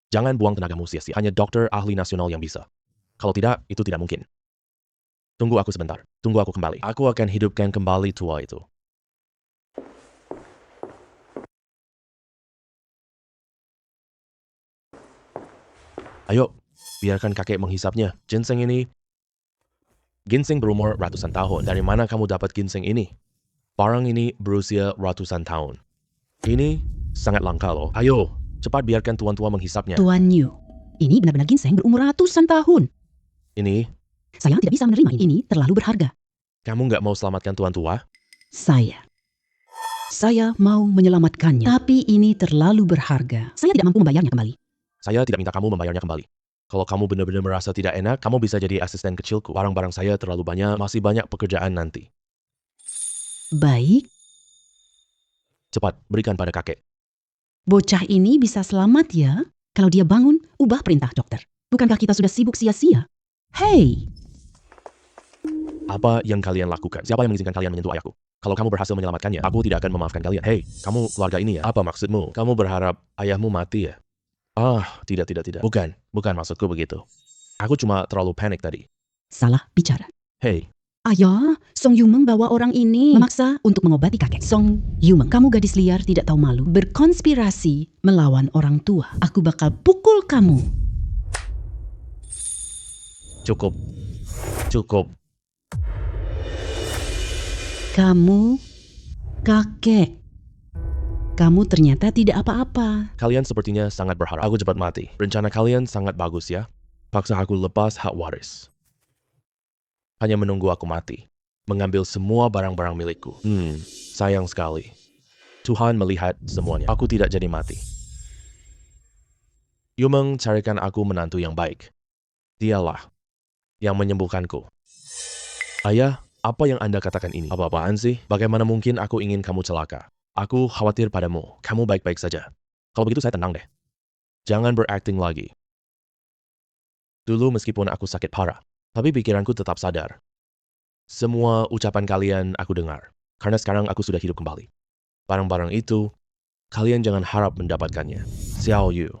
Jangan buang tenagamu sia-sia. Hanya dokter ahli nasional yang bisa. Kalau tidak, itu tidak mungkin. Tunggu aku sebentar. Tunggu aku kembali. Aku akan hidupkan kembali tua itu. Ayo, biarkan kakek menghisapnya. Ginseng berumur ratusan tahun. Dari mana kamu dapat ginseng ini? Barang ini berusia ratusan tahun. Ini sangat langka loh. Ayo, cepat biarkan tuan tua menghisapnya. Tuan Yu, ini benar-benar ginseng berumur ratusan tahun. Ini, Saya tidak bisa menerima ini terlalu berharga. kamu nggak mau selamatkan tuan tua? Saya mau menyelamatkannya, tapi ini terlalu berharga. Saya tidak mampu membayarnya kembali. Saya tidak minta kamu membayarnya kembali. Kalau kamu benar-benar merasa tidak enak, kamu bisa jadi asisten kecilku. Barang-barang saya terlalu banyak, masih banyak pekerjaan nanti. Baik, Cepat, berikan pada kakek. bocah ini bisa selamat ya. Kalau dia bangun, ubah perintah dokter. Bukankah kita sudah sibuk sia-sia? Hei, Apa yang kalian lakukan? Siapa yang mengizinkan kalian menyentuh ayahku? Kalau kamu berhasil menyelamatkannya, aku tidak akan memaafkan kalian. Hei, kamu keluarga ini ya? Apa maksudmu? Kamu berharap ayahmu mati ya? Tidak. Bukan maksudku begitu. Aku cuma terlalu panik tadi. salah bicara. Hei, Ayah, Song Yumeng bawa orang ini memaksa untuk mengobati kakek. Song Yumeng, kamu gadis liar tidak tahu malu. Berkonspirasi melawan orang tua. Aku bakal pukul kamu. cukup. Kamu, kakek. Kamu ternyata tidak apa-apa. Kalian sepertinya sangat berharap aku cepat mati. Rencana kalian sangat bagus ya. Paksa aku lepas hak waris. Hanya menunggu aku mati. Mengambil semua barang-barang milikku. Sayang sekali. Tuhan melihat semuanya. Aku tidak jadi mati. Yumeng carikan aku menantu yang baik. Dialah yang menyembuhkanku. Ayah, apa yang Anda katakan ini? Apa-apaan sih? Bagaimana mungkin aku ingin kamu celaka? Aku khawatir padamu. Kamu baik-baik saja. Kalau begitu saya tenang deh. Jangan berakting lagi. Dulu meskipun aku sakit parah, tapi pikiranku tetap sadar. Semua ucapan kalian aku dengar. Karena sekarang aku sudah hidup kembali. Barang-barang itu, kalian jangan harap mendapatkannya. Xiao Yu,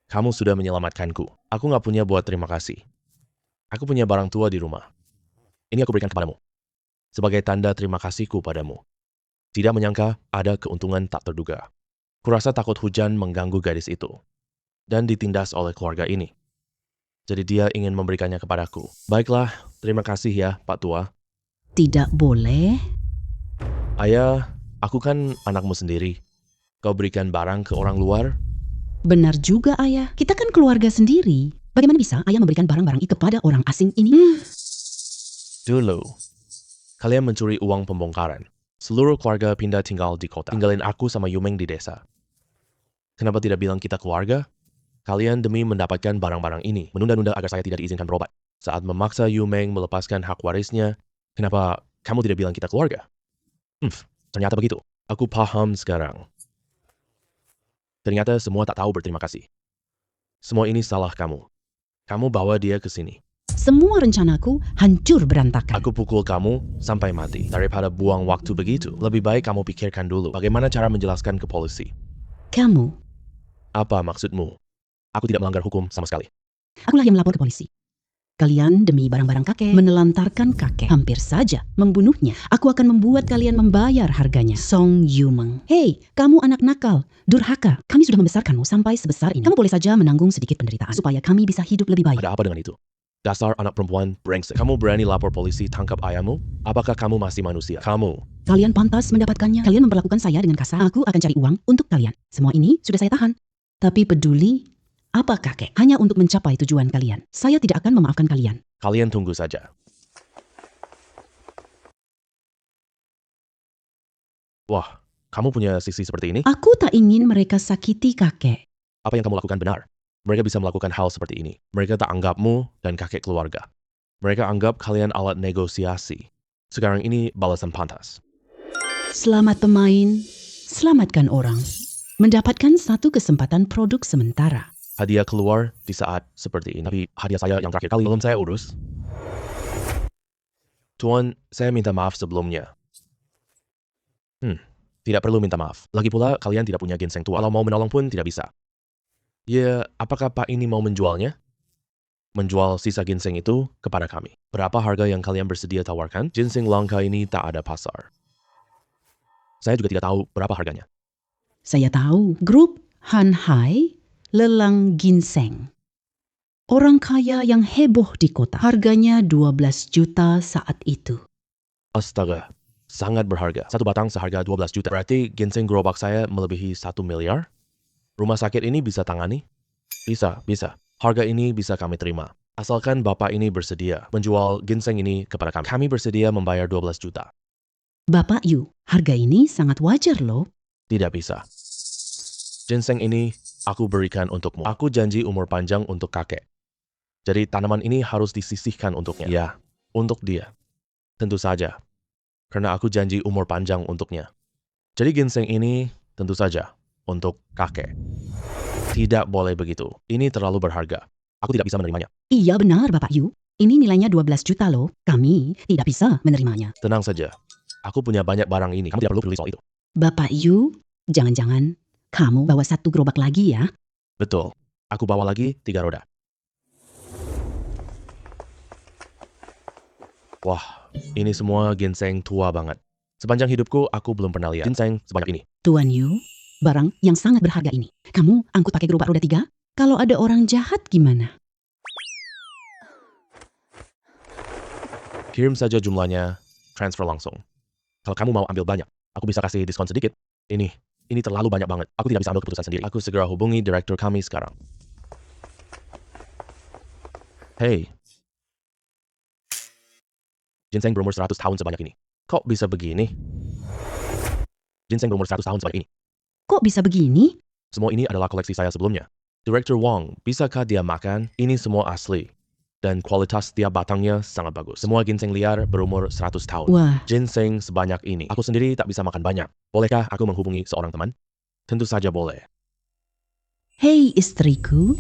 kamu sudah menyelamatkanku. Aku gak punya buat terima kasih. Aku punya barang tua di rumah. Ini aku berikan kepadamu. Sebagai tanda terima kasihku padamu. Tidak menyangka ada keuntungan tak terduga. Kurasa takut hujan mengganggu gadis itu. Dan ditindas oleh keluarga ini. Jadi dia ingin memberikannya kepadaku. Baiklah, terima kasih ya Pak Tua. Tidak boleh. Ayah, aku kan anakmu sendiri. Kau berikan barang ke orang luar? Benar juga, Ayah. Kita kan keluarga sendiri. Bagaimana bisa ayah memberikan barang-barang itu kepada orang asing ini? Dulu, kalian mencuri uang pembongkaran. Seluruh keluarga pindah tinggal di kota. Tinggalin aku sama Yumeng di desa. Kenapa tidak bilang kita keluarga? Kalian demi mendapatkan barang-barang ini, menunda-nunda agar saya tidak diizinkan berobat. Saat memaksa Yumeng melepaskan hak warisnya, kenapa kamu tidak bilang kita keluarga? Ternyata begitu. Aku paham sekarang. Ternyata semua tak tahu berterima kasih. Semua ini salah kamu. Kamu bawa dia ke sini. Semua rencanaku hancur berantakan. Aku pukul kamu sampai mati. Daripada buang waktu begitu, lebih baik kamu pikirkan dulu bagaimana cara menjelaskan ke polisi. Kamu, Apa maksudmu? Aku tidak melanggar hukum sama sekali. akulah yang melapor ke polisi. Kalian demi barang-barang kakek menelantarkan kakek, hampir saja membunuhnya. Aku akan membuat kalian membayar harganya. Song Yumeng. Hei, kamu anak nakal, durhaka. Kami sudah membesarkanmu sampai sebesar ini. Kamu boleh saja menanggung sedikit penderitaan supaya kami bisa hidup lebih baik. Ada apa dengan itu? Dasar anak perempuan brengsek. Kamu berani lapor polisi tangkap ayahmu? Apakah kamu masih manusia? Kamu. Kalian pantas mendapatkannya. Kalian memperlakukan saya dengan kasar. Aku akan cari uang untuk kalian. Semua ini sudah saya tahan. Tapi peduli apa kakek? Hanya untuk mencapai tujuan kalian. Saya tidak akan memaafkan kalian. Kalian tunggu saja. Wah, kamu punya sisi seperti ini? Aku tak ingin mereka sakiti kakek. Apa yang kamu lakukan benar. Mereka bisa melakukan hal seperti ini. Mereka tak anggapmu dan kakek keluarga. Mereka anggap kalian alat negosiasi. Sekarang ini balasan pantas. Selamat pemain, selamatkan orang. Mendapatkan satu kesempatan produk sementara. Hadiah keluar di saat seperti ini. Tapi hadiah saya yang terakhir kali belum saya urus. Tuan, saya minta maaf sebelumnya. Tidak perlu minta maaf. Lagi pula, kalian tidak punya ginseng tua. Kalau mau menolong pun tidak bisa. Ya, apakah Pak ini mau menjualnya? Menjual sisa ginseng itu kepada kami. Berapa harga yang kalian bersedia tawarkan? Ginseng langka ini tak ada pasar. Saya juga tidak tahu berapa harganya. Saya tahu, grup Han Hai lelang ginseng. Orang kaya yang heboh di kota. Harganya 12 juta saat itu. Astaga, sangat berharga. Satu batang seharga 12 juta. Berarti ginseng gerobak saya melebihi 1 miliar? Rumah sakit ini bisa tangani? Bisa. Harga ini bisa kami terima. Asalkan Bapak ini bersedia menjual ginseng ini kepada kami. Kami bersedia membayar 12 juta. Bapak Yu, harga ini sangat wajar loh. Tidak bisa. Ginseng ini aku berikan untukmu. Aku janji umur panjang untuk kakek. Jadi tanaman ini harus disisihkan untuknya. Ya, untuk dia. Tentu saja. Karena aku janji umur panjang untuknya. Jadi ginseng ini tentu saja untuk kakek. Tidak boleh begitu. Ini terlalu berharga. Aku tidak bisa menerimanya. Iya benar Bapak Yu. Ini nilainya 12 juta loh. Kami tidak bisa menerimanya. Tenang saja. Aku punya banyak barang ini. Kamu tidak perlu peduli soal itu. Bapak Yu, jangan-jangan kamu bawa satu gerobak lagi ya? Betul. Aku bawa lagi 3 roda. Wah, ini semua ginseng tua banget. Sepanjang hidupku, aku belum pernah lihat ginseng sebanyak ini. Tuan Yu, barang yang sangat berharga ini. Kamu angkut pakai gerobak roda 3? Kalau ada orang jahat gimana? Kirim saja jumlahnya, transfer langsung. Kalau kamu mau ambil banyak, aku bisa kasih diskon sedikit. Ini terlalu banyak banget. Aku tidak bisa ambil keputusan sendiri. Aku segera hubungi direktur kami sekarang. Hei. Ginseng berumur 100 tahun sebanyak ini. Kok bisa begini? Ginseng berumur 100 tahun sebanyak ini. Kok bisa begini? Semua ini adalah koleksi saya sebelumnya. Direktur Wong, bisakah dia makan? Ini semua asli. Dan kualitas tiap batangnya sangat bagus. Semua ginseng liar berumur 100 tahun. Wah, Ginseng sebanyak ini. Aku sendiri tak bisa makan banyak. Bolehkah aku menghubungi seorang teman? Tentu saja boleh. hei istriku.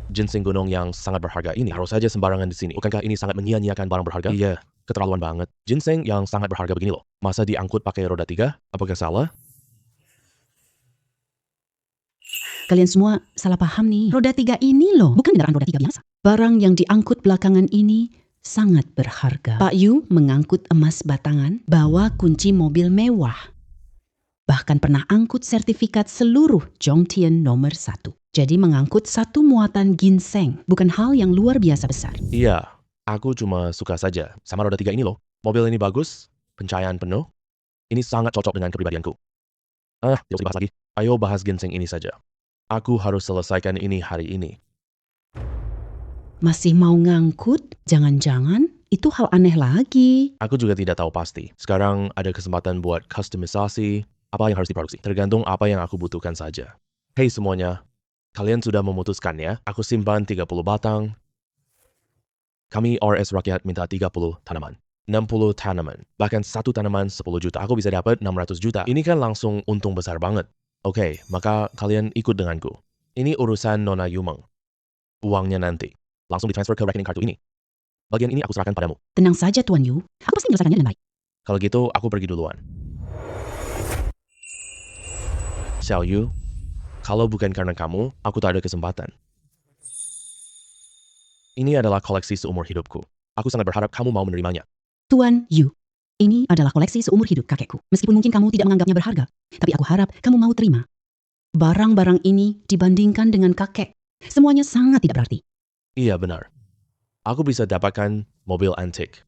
Ginseng gunung yang sangat berharga ini harus saja sembarangan di sini. Bukankah ini sangat menyia-nyiakan barang berharga? Iya, keterlaluan banget. Ginseng yang sangat berharga begini loh. Masa diangkut pakai roda 3? Apakah salah? Kalian semua salah paham nih. Roda 3 ini loh, bukan kendaraan roda 3 biasa. Barang yang diangkut belakangan ini sangat berharga. Pak Yu mengangkut emas batangan, bawa kunci mobil mewah. Bahkan pernah angkut sertifikat seluruh Zhongtian nomor 1. Jadi mengangkut satu muatan ginseng, bukan hal yang luar biasa besar. Iya, aku cuma suka saja sama roda 3 ini loh. Mobil ini bagus, pencahayaan penuh. Ini sangat cocok dengan kepribadianku. Tidak usah dibahas lagi. Ayo bahas ginseng ini saja. Aku harus selesaikan ini hari ini. Masih mau ngangkut? Jangan-jangan itu hal aneh lagi. Aku juga tidak tahu pasti. Sekarang ada kesempatan buat kustomisasi, apa yang harus diproduksi. Tergantung apa yang aku butuhkan saja. Hey semuanya, kalian sudah memutuskan ya? Aku simpan 30 batang. Kami RS Rakyat minta 30 tanaman. 60 tanaman. Bahkan satu tanaman 10 juta. Aku bisa dapat 600 juta. Ini kan langsung untung besar banget. Oke, maka kalian ikut denganku. Ini urusan Nona Yumeng. Uangnya nanti. Langsung ditransfer ke rekening kartu ini. Bagian ini aku serahkan padamu. Tenang saja Tuan Yu, aku pasti menyelesaikannya dengan baik. Kalau gitu, aku pergi duluan. Xiao Yu, kalau bukan karena kamu, aku tak ada kesempatan. Ini adalah koleksi seumur hidupku. Aku sangat berharap kamu mau menerimanya. Tuan Yu, ini adalah koleksi seumur hidup kakekku. Meskipun mungkin kamu tidak menganggapnya berharga, tapi aku harap kamu mau terima. Barang-barang ini dibandingkan dengan kakek, semuanya sangat tidak berarti. Iya benar. Aku bisa dapatkan mobil antik.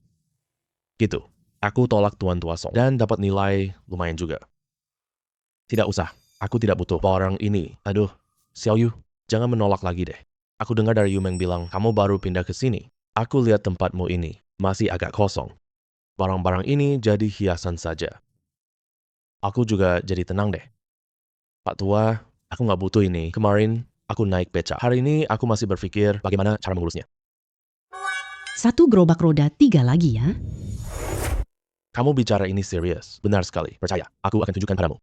Gitu. Aku tolak Tuan Tua Song dan dapat nilai lumayan juga. Tidak usah. Aku tidak butuh barang ini. Aduh, Xiao Yu, jangan menolak lagi deh. Aku dengar dari Yumeng bilang, kamu baru pindah ke sini. Aku lihat tempatmu ini, masih agak kosong. Barang-barang ini jadi hiasan saja. Aku juga jadi tenang deh. Pak Tua, aku nggak butuh ini. Kemarin, aku naik beca. Hari ini, aku masih berpikir bagaimana cara mengurusnya. 1 gerobak roda 3 lagi ya. Kamu bicara ini serius. Benar sekali. Percaya, aku akan tunjukkan padamu.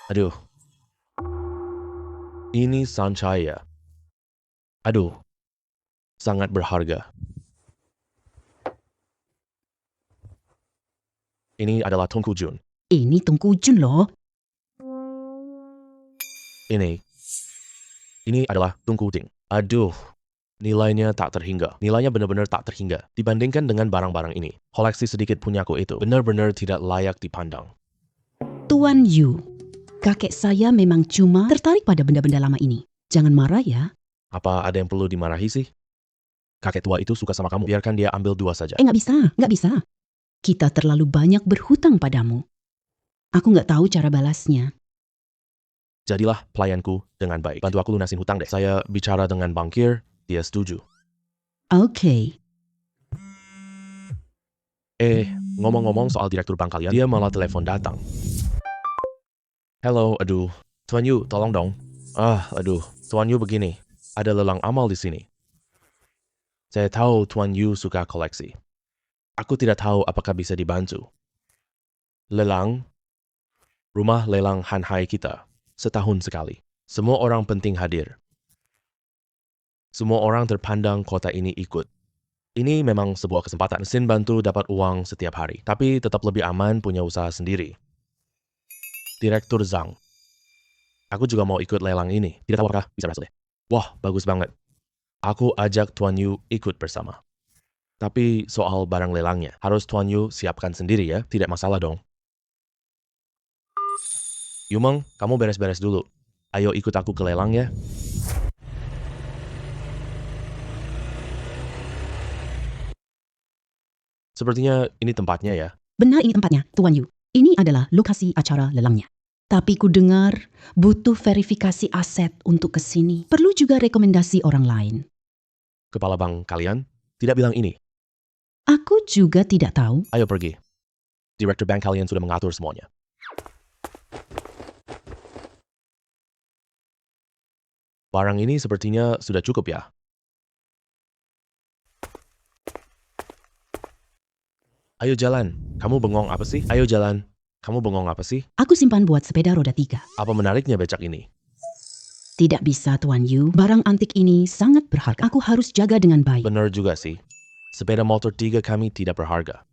Aduh. Ini sancaya. Aduh. Sangat berharga. Ini adalah Tongku Jun. Ini Tungku Jun loh. Ini adalah Tungku Ding. Aduh. Nilainya tak terhingga. Nilainya benar-benar tak terhingga. Dibandingkan dengan barang-barang ini. Koleksi sedikit punyaku itu benar-benar tidak layak dipandang. Tuan Yu, kakek saya memang cuma tertarik pada benda-benda lama ini. Jangan marah ya. Apa ada yang perlu dimarahi sih? Kakek tua itu suka sama kamu. Biarkan dia ambil 2 saja. Nggak bisa. Kita terlalu banyak berhutang padamu. Aku nggak tahu cara balasnya. Jadilah pelayanku dengan baik. Bantu aku lunasin hutang deh. Saya bicara dengan bankir, dia setuju. Oke. Ngomong-ngomong soal direktur bank kalian, dia malah telepon datang. Hello, aduh. Tuan Yu, tolong dong. Aduh. Tuan Yu begini. Ada lelang amal di sini. Saya tahu Tuan Yu suka koleksi. Aku tidak tahu apakah bisa dibantu. Lelang, rumah lelang Hanhai kita, setahun sekali. Semua orang penting hadir. Semua orang terpandang kota ini ikut. Ini memang sebuah kesempatan. Mesin bantu dapat uang setiap hari, tapi tetap lebih aman punya usaha sendiri. Direktur Zhang. Aku juga mau ikut lelang ini. Tidak tahu apakah bisa berhasil deh. Wah, bagus banget. Aku ajak Tuan Yu ikut bersama. Tapi soal barang lelangnya, harus Tuan Yu siapkan sendiri ya. Tidak masalah dong. Yumeng, kamu beres-beres dulu. Ayo ikut aku ke lelang ya. Sepertinya ini tempatnya ya. Benar ini tempatnya, Tuan Yu. Ini adalah lokasi acara lelangnya. Tapi ku dengar butuh verifikasi aset untuk kesini. Perlu juga rekomendasi orang lain. Kepala bank kalian tidak bilang ini. Aku juga tidak tahu. Ayo pergi. Direktur bank kalian sudah mengatur semuanya. Barang ini sepertinya sudah cukup ya. Ayo jalan. Kamu bengong apa sih? Ayo jalan. Kamu bengong apa sih? Aku simpan buat sepeda roda 3. Apa menariknya becak ini? Tidak bisa, Tuan Yu. Barang antik ini sangat berharga. Aku harus jaga dengan baik. Benar juga sih. Sepeda motor 3 kami tidak berharga.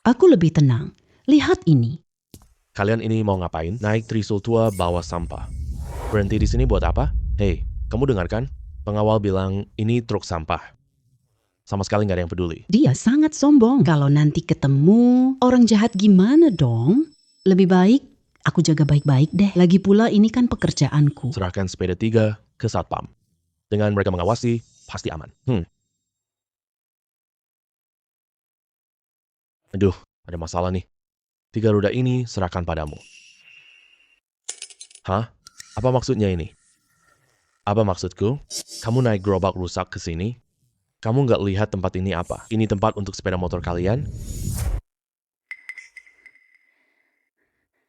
Aku lebih tenang. Lihat ini. Kalian ini mau ngapain? Naik trisul tua bawa sampah. Berhenti di sini buat apa? Hei, kamu dengar kan? Pengawal bilang ini truk sampah. Sama sekali nggak ada yang peduli. Dia sangat sombong. Kalau nanti ketemu orang jahat gimana dong? Lebih baik aku jaga baik-baik deh. Lagi pula ini kan pekerjaanku. Serahkan sepeda 3 ke satpam. Dengan mereka mengawasi, pasti aman. Aduh, ada masalah nih. 3 roda ini serahkan padamu. Hah? Apa maksudnya ini? Apa maksudku? Kamu naik gerobak rusak ke sini? Kamu nggak lihat tempat ini apa? Ini tempat untuk sepeda motor kalian?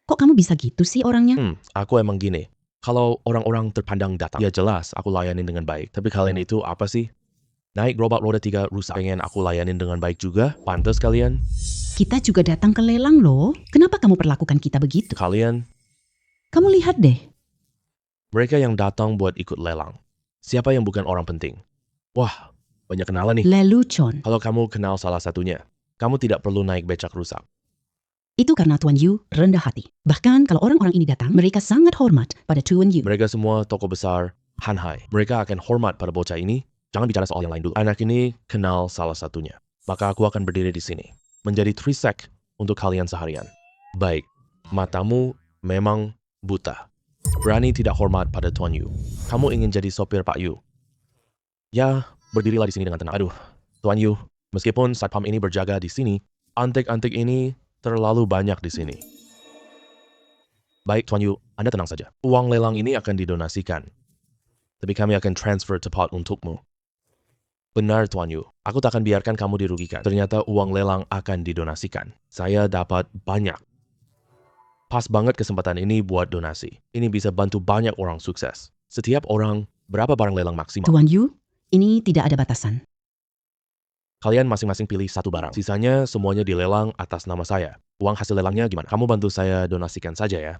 Kok kamu bisa gitu sih orangnya? Aku emang gini. Kalau orang-orang terpandang datang, ya jelas aku layanin dengan baik. Tapi kalian itu apa sih? Naik gerobak roda 3 rusak. Pengen aku layanin dengan baik juga? Pantes kalian? Kita juga datang ke lelang loh. Kenapa kamu perlakukan kita begitu? Kalian? Kamu lihat deh. Mereka yang datang buat ikut lelang. Siapa yang bukan orang penting? Wah, banyak kenalan nih. Lelucon. Kalau kamu kenal salah satunya, kamu tidak perlu naik becak rusak. Itu karena Tuan Yu rendah hati. Bahkan kalau orang-orang ini datang, mereka sangat hormat pada Tuan Yu. Mereka semua tokoh besar Hanhai. Mereka akan hormat pada bocah ini. Jangan bicara soal yang lain dulu. Anak ini kenal salah satunya. Maka aku akan berdiri di sini. Menjadi trisek untuk kalian seharian. Baik, matamu memang buta. Berani tidak hormat pada Tuan Yu. Kamu ingin jadi sopir Pak Yu. Ya, berdirilah di sini dengan tenang. Aduh, Tuan Yu, meskipun satpam ini berjaga di sini, antik-antik ini terlalu banyak di sini. Baik, Tuan Yu, Anda tenang saja. Uang lelang ini akan didonasikan. Tapi kami akan transfer tepat untukmu. Benar, Tuan Yu. Aku tak akan biarkan kamu dirugikan. Ternyata uang lelang akan didonasikan. Saya dapat banyak. Pas banget kesempatan ini buat donasi. Ini bisa bantu banyak orang sukses. Setiap orang, berapa barang lelang maksimal? Tuan Yu, ini tidak ada batasan. Kalian masing-masing pilih satu barang. Sisanya semuanya dilelang atas nama saya. Uang hasil lelangnya gimana? Kamu bantu saya donasikan saja ya.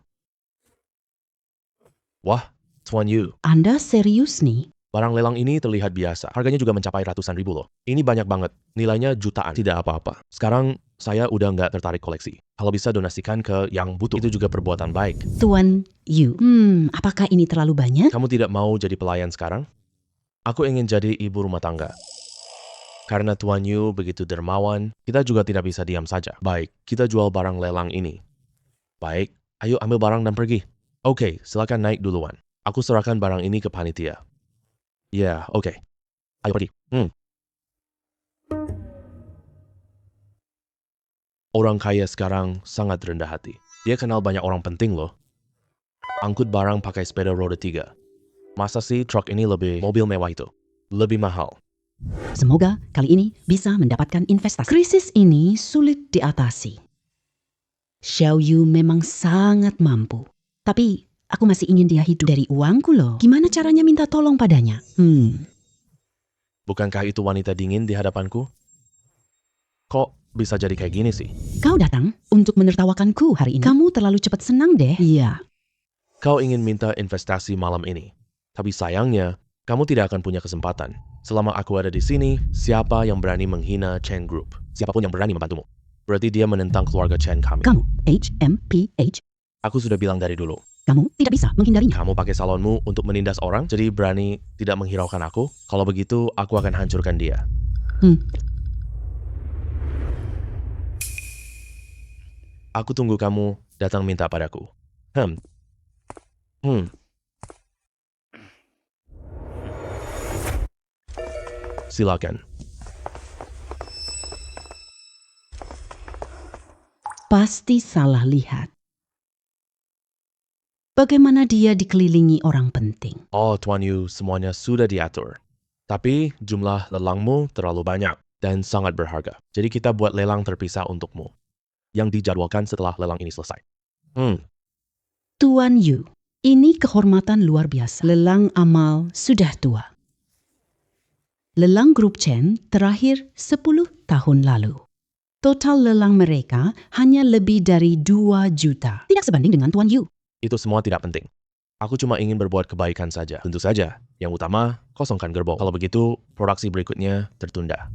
Wah, Tuan Yu. Anda serius nih? Barang lelang ini terlihat biasa. Harganya juga mencapai ratusan ribu loh. Ini banyak banget. Nilainya jutaan. Tidak apa-apa. Sekarang saya udah nggak tertarik koleksi. Kalau bisa donasikan ke yang butuh. Itu juga perbuatan baik. Tuan Yu, apakah ini terlalu banyak? Kamu tidak mau jadi pelayan sekarang? Aku ingin jadi ibu rumah tangga. Karena Tuan Yu begitu dermawan, kita juga tidak bisa diam saja. Baik, kita jual barang lelang ini. Baik, ayo ambil barang dan pergi. Oke, silakan naik duluan. Aku serahkan barang ini ke panitia. Ya, oke. Ayo pergi. Orang kaya sekarang sangat rendah hati. Dia kenal banyak orang penting loh. Angkut barang pakai sepeda roda 3. Masa sih truk ini lebih mobil mewah itu? Lebih mahal. Semoga kali ini bisa mendapatkan investasi. Krisis ini sulit diatasi. Xiao Yu memang sangat mampu. Tapi aku masih ingin dia hidup dari uangku loh. Gimana caranya minta tolong padanya? Bukankah itu wanita dingin di hadapanku? Kok bisa jadi kayak gini sih? Kau datang untuk menertawakanku hari ini. Kamu terlalu cepat senang deh. Iya. Kau ingin minta investasi malam ini. Tapi sayangnya, kamu tidak akan punya kesempatan. Selama aku ada di sini, siapa yang berani menghina Chen Group? Siapapun yang berani membantumu. Berarti dia menentang keluarga Chen kami. Kamu, HMPH. Aku sudah bilang dari dulu. Kamu tidak bisa menghindarinya. Kamu pakai salonmu untuk menindas orang, jadi berani tidak menghiraukan aku. Kalau begitu, aku akan hancurkan dia. Aku tunggu kamu datang minta padaku. Silakan. Pasti salah lihat. Bagaimana dia dikelilingi orang penting? Oh, Tuan Yu, semuanya sudah diatur. Tapi jumlah lelangmu terlalu banyak dan sangat berharga. Jadi kita buat lelang terpisah untukmu. Yang dijadwalkan setelah lelang ini selesai. Tuan Yu, ini kehormatan luar biasa. Lelang amal sudah tua. Lelang grup Chen terakhir 10 tahun lalu. Total lelang mereka hanya lebih dari 2 juta. Tidak sebanding dengan Tuan Yu. Itu semua tidak penting. Aku cuma ingin berbuat kebaikan saja. Tentu saja, yang utama, kosongkan gerbong. Kalau begitu, produksi berikutnya tertunda.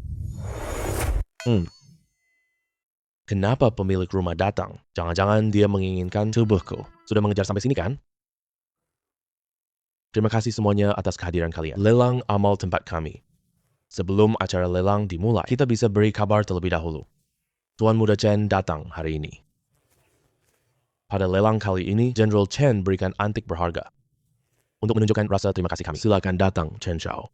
Kenapa pemilik rumah datang? Jangan-jangan dia menginginkan tubuhku. Sudah mengejar sampai sini kan? Terima kasih semuanya atas kehadiran kalian. Lelang amal tempat kami. Sebelum acara lelang dimulai, kita bisa beri kabar terlebih dahulu. Tuan Muda Chen datang hari ini. Pada lelang kali ini, General Chen berikan antik berharga. Untuk menunjukkan rasa terima kasih kami, silakan datang Chen Shao.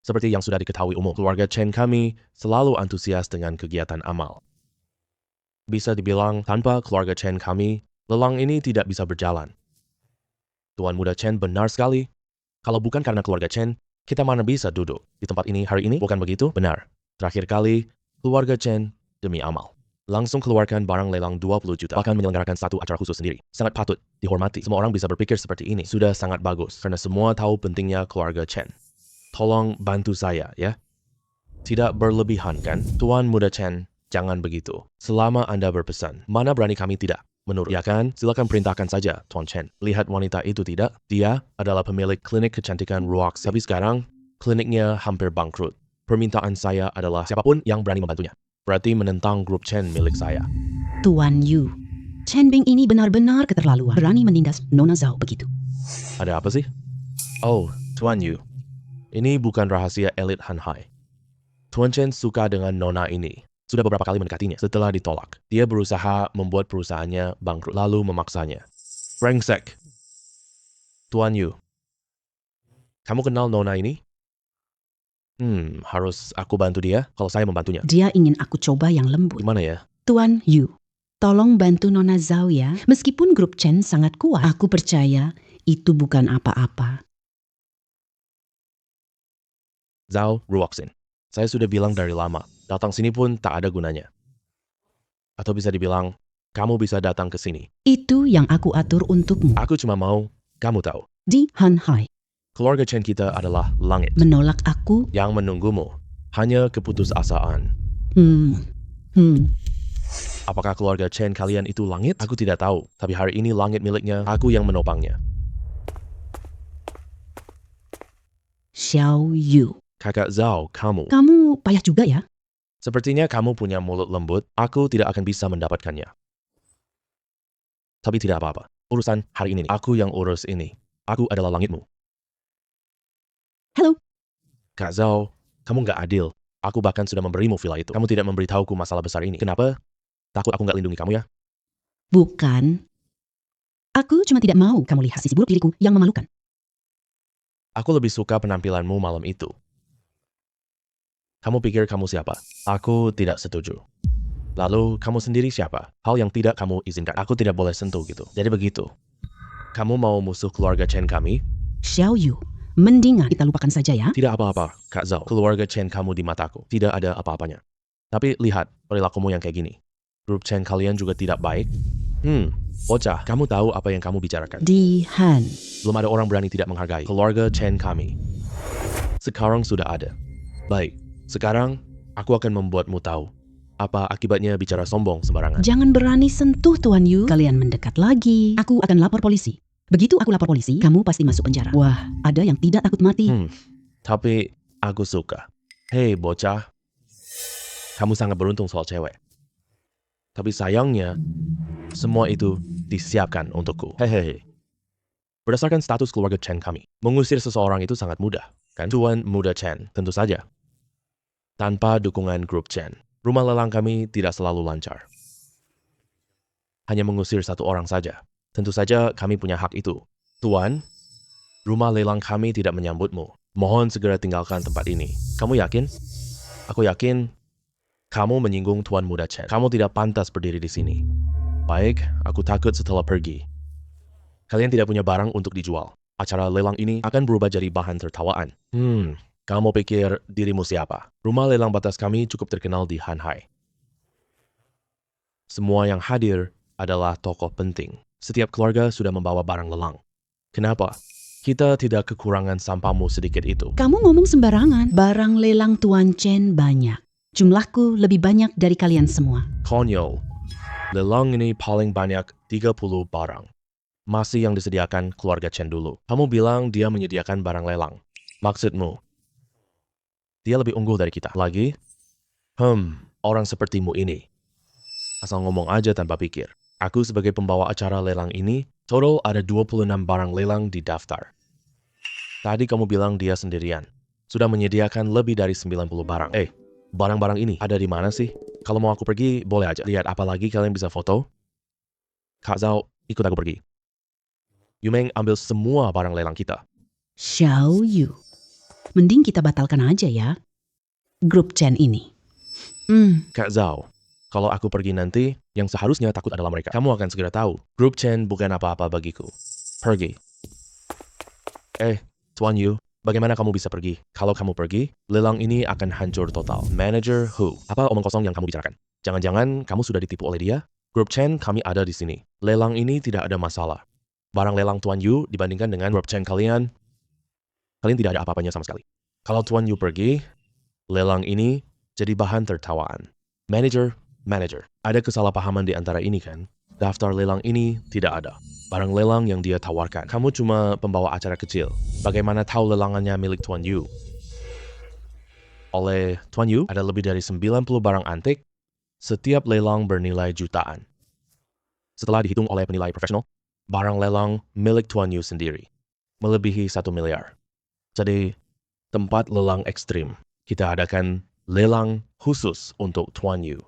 Seperti yang sudah diketahui umum, keluarga Chen kami selalu antusias dengan kegiatan amal. Bisa dibilang, tanpa keluarga Chen kami, lelang ini tidak bisa berjalan. Tuan Muda Chen benar sekali. Kalau bukan karena keluarga Chen, kita mana bisa duduk di tempat ini hari ini? Bukan begitu? Benar. Terakhir kali, keluarga Chen demi amal langsung keluarkan barang lelang 20 juta, bahkan menyelenggarakan satu acara khusus sendiri. Sangat patut dihormati. Semua orang bisa berpikir seperti ini. Sudah sangat bagus, karena semua tahu pentingnya keluarga Chen. Tolong bantu saya, ya. Tidak berlebihan, kan? Tuan Muda Chen, jangan begitu. Selama Anda berpesan, mana berani kami tidak? Menurut, ya kan? Silakan perintahkan saja, Tuan Chen. Lihat wanita itu tidak? Dia adalah pemilik klinik kecantikan Ruoxi. Tapi sekarang, kliniknya hampir bangkrut. Permintaan saya adalah siapapun yang berani membantunya. Berarti menentang grup Chen milik saya. Tuan Yu, Chen Bing ini benar-benar keterlaluan. Berani menindas Nona Zhao begitu. Ada apa sih? Oh, Tuan Yu. Ini bukan rahasia elit Han Hai. Tuan Chen suka dengan Nona ini. Sudah beberapa kali mendekatinya. Setelah ditolak, dia berusaha membuat perusahaannya bangkrut, lalu memaksanya. Brengsek. Tuan Yu, kamu kenal Nona ini? Harus aku bantu dia kalau saya membantunya. Dia ingin aku coba yang lembut. Gimana ya? Tuan Yu, tolong bantu Nona Zhao ya. Meskipun grup Chen sangat kuat, aku percaya itu bukan apa-apa. Zhao Ruoxin. Saya sudah bilang dari lama, datang sini pun tak ada gunanya. Atau bisa dibilang, kamu bisa datang ke sini. Itu yang aku atur untukmu. Aku cuma mau kamu tahu. Di Han Hai, Keluarga Chen kita adalah langit. menolak aku. Yang menunggumu hanya keputusasaan. Apakah keluarga Chen kalian itu langit? Aku tidak tahu. Tapi hari ini langit miliknya, aku yang menopangnya. Xiao Yu, Kakak Zhao, kamu. kamu payah juga ya. Sepertinya kamu punya mulut lembut. Aku tidak akan bisa mendapatkannya. Tapi tidak apa-apa. Urusan hari ini, aku yang urus ini. Aku adalah langitmu. Halo. Kak Zhao, kamu nggak adil. Aku bahkan sudah memberimu villa itu. Kamu tidak memberitahuku masalah besar ini. Kenapa? Takut aku nggak lindungi kamu ya? Bukan. Aku cuma tidak mau kamu lihat sisi buruk diriku yang memalukan. Aku lebih suka penampilanmu malam itu. Kamu pikir kamu siapa? Aku tidak setuju. Lalu, kamu sendiri siapa? Hal yang tidak kamu izinkan. Aku tidak boleh sentuh gitu. Jadi begitu. Kamu mau musuh keluarga Chen kami? Xiao Yu, mendingan kita lupakan saja ya. Tidak apa-apa, Kak Zhao. Keluarga Chen kamu di mataku. Tidak ada apa-apanya. Tapi lihat perilakumu yang kayak gini. Grup Chen kalian juga tidak baik. Bocah, kamu tahu apa yang kamu bicarakan. Di Han. Belum ada orang berani tidak menghargai keluarga Chen kami. Sekarang sudah ada. Baik, sekarang aku akan membuatmu tahu apa akibatnya bicara sombong sembarangan. Jangan berani sentuh Tuan Yu. Kalian mendekat lagi. Aku akan lapor polisi. Begitu aku lapor polisi, kamu pasti masuk penjara. Wah, ada yang tidak takut mati. Tapi aku suka. Hei bocah, kamu sangat beruntung soal cewek. Tapi sayangnya, semua itu disiapkan untukku. Hehehe. Berdasarkan status keluarga Chen kami, mengusir seseorang itu sangat mudah, kan? Tuan Muda Chen, tentu saja. Tanpa dukungan grup Chen, rumah lelang kami tidak selalu lancar. Hanya mengusir satu orang saja. Tentu saja kami punya hak itu. Tuan, rumah lelang kami tidak menyambutmu. Mohon segera tinggalkan tempat ini. Kamu yakin? Aku yakin kamu menyinggung Tuan Muda Chen. Kamu tidak pantas berdiri di sini. Baik, aku takut setelah pergi. Kalian tidak punya barang untuk dijual. Acara lelang ini akan berubah jadi bahan tertawaan. Kamu pikir dirimu siapa? Rumah lelang batas kami cukup terkenal di Han Hai. Semua yang hadir adalah tokoh penting. Setiap keluarga sudah membawa barang lelang. Kenapa? Kita tidak kekurangan sampahmu sedikit itu. Kamu ngomong sembarangan. Barang lelang Tuan Chen banyak. Jumlahku lebih banyak dari kalian semua. Konyol. Lelang ini paling banyak 30 barang. Masih yang disediakan keluarga Chen dulu. Kamu bilang dia menyediakan barang lelang. Maksudmu, dia lebih unggul dari kita. Lagi? Orang sepertimu ini. Asal ngomong aja tanpa pikir. Aku sebagai pembawa acara lelang ini, total ada 26 barang lelang di daftar. Tadi kamu bilang dia sendirian. Sudah menyediakan lebih dari 90 barang. Barang-barang ini ada di mana sih? Kalau mau aku pergi, boleh aja. Lihat apa lagi kalian bisa foto? Kak Zhao, ikut aku pergi. Yumeng ambil semua barang lelang kita. Xiao Yu, Mending kita batalkan aja ya. Grup Chen ini. Kak Zhao, kalau aku pergi nanti, yang seharusnya takut adalah mereka. Kamu akan segera tahu, grup Chen bukan apa-apa bagiku. Pergi. Tuan Yu, bagaimana kamu bisa pergi? Kalau kamu pergi, lelang ini akan hancur total. Manager Hu, apa omong kosong yang kamu bicarakan? Jangan-jangan kamu sudah ditipu oleh dia? Grup Chen kami ada di sini. Lelang ini tidak ada masalah. Barang lelang Tuan Yu dibandingkan dengan grup Chen kalian tidak ada apa-apanya sama sekali. Kalau Tuan Yu pergi, lelang ini jadi bahan tertawaan. Manager, ada kesalahpahaman di antara ini kan? Daftar lelang ini tidak ada. Barang lelang yang dia tawarkan. Kamu cuma pembawa acara kecil. Bagaimana tahu lelangannya milik Tuan Yu? Oleh Tuan Yu, ada lebih dari 90 barang antik. Setiap lelang bernilai jutaan. Setelah dihitung oleh penilai profesional, barang lelang milik Tuan Yu sendiri melebihi 1 miliar. Jadi, tempat lelang ekstrim. Kita adakan lelang khusus untuk Tuan Yu.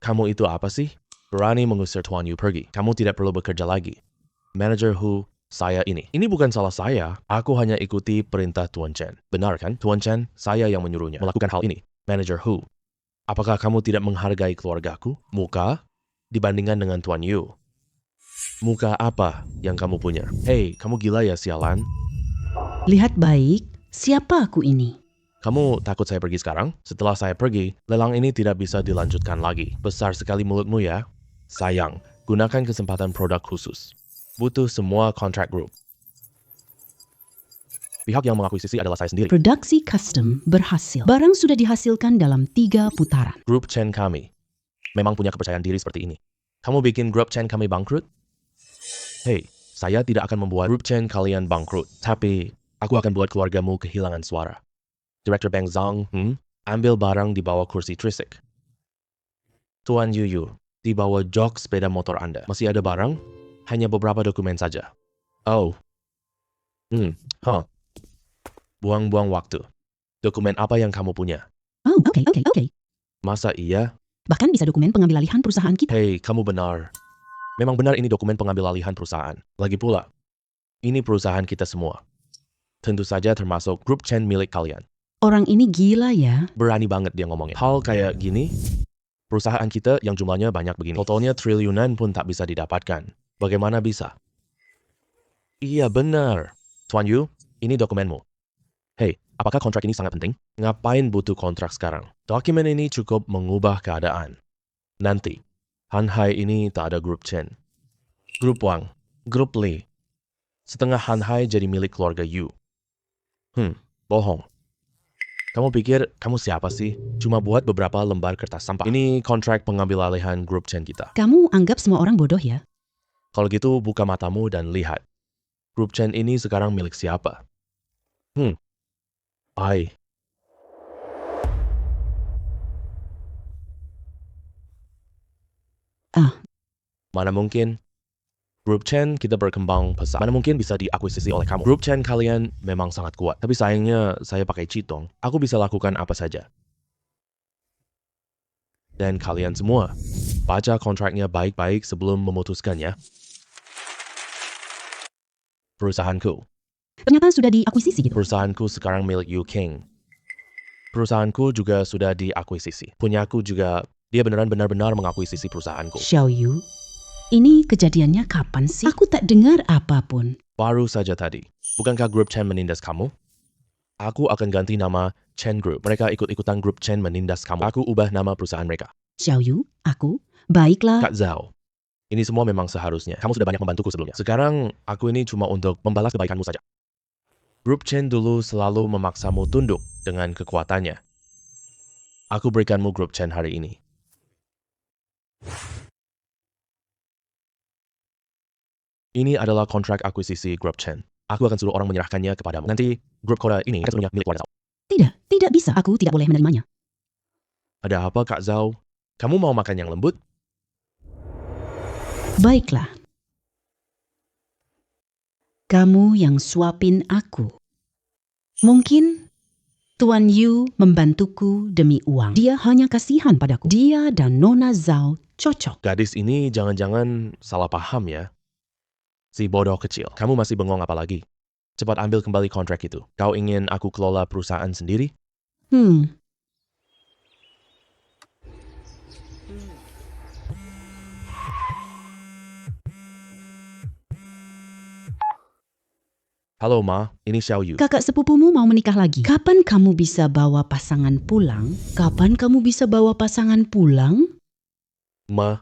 Kamu itu apa sih? Berani mengusir Tuan Yu pergi. Kamu tidak perlu bekerja lagi. Manager Hu, saya ini. Ini bukan salah saya. Aku hanya ikuti perintah Tuan Chen. Benar kan? Tuan Chen, saya yang menyuruhnya melakukan hal ini. Manager Hu, apakah kamu tidak menghargai keluargaku? Muka dibandingkan dengan Tuan Yu. Muka apa yang kamu punya? Hei, kamu gila ya sialan? Lihat baik, siapa aku ini? Kamu takut saya pergi sekarang? Setelah saya pergi, lelang ini tidak bisa dilanjutkan lagi. Besar sekali mulutmu ya. Sayang, gunakan kesempatan produk khusus. Butuh semua kontrak grup. Pihak yang mengakuisisi adalah saya sendiri. Produksi custom berhasil. Barang sudah dihasilkan dalam 3 putaran. Grup Chen kami memang punya kepercayaan diri seperti ini. Kamu bikin grup Chen kami bangkrut? Hei, saya tidak akan membuat grup Chen kalian bangkrut. Tapi, aku akan buat keluargamu kehilangan suara. Direktur Bang Zhang, ambil barang di bawah kursi Trisik. Tuan Yu, di bawah jok sepeda motor Anda. Masih ada barang? Hanya beberapa dokumen saja. Oh. Buang-buang waktu. Dokumen apa yang kamu punya? Oh, oke. Masa iya? Bahkan bisa dokumen pengambilalihan perusahaan kita. Hei, kamu benar. Memang benar ini dokumen pengambilalihan perusahaan. Lagi pula, ini perusahaan kita semua. Tentu saja termasuk grup Chen milik kalian. Orang ini gila ya. Berani banget dia ngomongin. Hal kayak gini, perusahaan kita yang jumlahnya banyak begini. Totalnya triliunan pun tak bisa didapatkan. Bagaimana bisa? Iya benar. Tuan Yu, ini dokumenmu. Hei, apakah kontrak ini sangat penting? Ngapain butuh kontrak sekarang? Dokumen ini cukup mengubah keadaan. Nanti, Hanhai ini tak ada grup Chen. Grup Wang, grup Li. Setengah Hanhai jadi milik keluarga Yu. Bohong. Kamu pikir kamu siapa sih? Cuma buat beberapa lembar kertas sampah. Ini kontrak pengambilalihan grup Chen kita. Kamu anggap semua orang bodoh ya? Kalau gitu, buka matamu dan lihat. Grup Chen ini sekarang milik siapa? Ai. Mana mungkin? Grup Chen kita berkembang pesat. Mana mungkin bisa diakuisisi oleh kamu? Grup Chen kalian memang sangat kuat. Tapi sayangnya saya pakai cheat dong. Aku bisa lakukan apa saja. Dan kalian semua, baca kontraknya baik-baik sebelum memutuskannya. Perusahaanku. Ternyata sudah diakuisisi gitu. Perusahaanku sekarang milik Yu King. Perusahaanku juga sudah diakuisisi. Punyaku juga, dia benar-benar mengakuisisi perusahaanku. Xiao Yu, ini kejadiannya kapan sih? Aku tak dengar apapun. Baru saja tadi. Bukankah grup Chen menindas kamu? Aku akan ganti nama Chen Group. Mereka ikut-ikutan grup Chen menindas kamu. Aku ubah nama perusahaan mereka. Xiao Yu, baiklah. Kak Zhao, ini semua memang seharusnya. Kamu sudah banyak membantuku sebelumnya. Sekarang, aku ini cuma untuk membalas kebaikanmu saja. Grup Chen dulu selalu memaksamu tunduk dengan kekuatannya. Aku berikanmu grup Chen hari ini. Ini adalah kontrak akuisisi grup Chen. Aku akan suruh orang menyerahkannya kepadamu. Nanti, grup Koda ini akan sepenuhnya milik keluarga Zhao. Tidak bisa. Aku tidak boleh menerimanya. Ada apa, Kak Zhao? Kamu mau makan yang lembut? Baiklah. Kamu yang suapin aku. Mungkin Tuan Yu membantuku demi uang. Dia hanya kasihan padaku. Dia dan Nona Zhao cocok. Gadis ini jangan-jangan salah paham ya. Si bodoh kecil. Kamu masih bengong apa lagi? Cepat ambil kembali kontrak itu. Kau ingin aku kelola perusahaan sendiri? Halo Ma, ini Xiao Yu. Kakak sepupumu mau menikah lagi. Kapan kamu bisa bawa pasangan pulang? Kapan kamu bisa bawa pasangan pulang? Ma,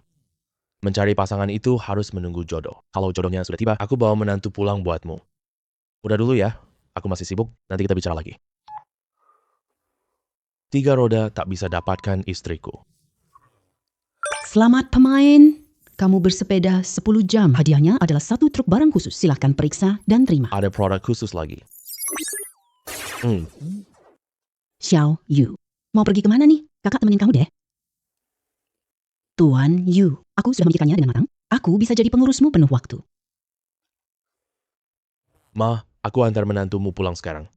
mencari pasangan itu harus menunggu jodoh. Kalau jodohnya sudah tiba, aku bawa menantu pulang buatmu. Udah dulu ya, aku masih sibuk, nanti kita bicara lagi. 3 roda tak bisa dapatkan istriku. Selamat pemain. Kamu bersepeda 10 jam. Hadiahnya adalah 1 truk barang khusus. Silahkan periksa dan terima. Ada produk khusus lagi. Xiao Yu. Mau pergi kemana nih? Kakak temenin kamu deh. Tuan Yu. Aku sudah memikirkannya dengan matang. Aku bisa jadi pengurusmu penuh waktu. Ma, aku antar menantumu pulang sekarang.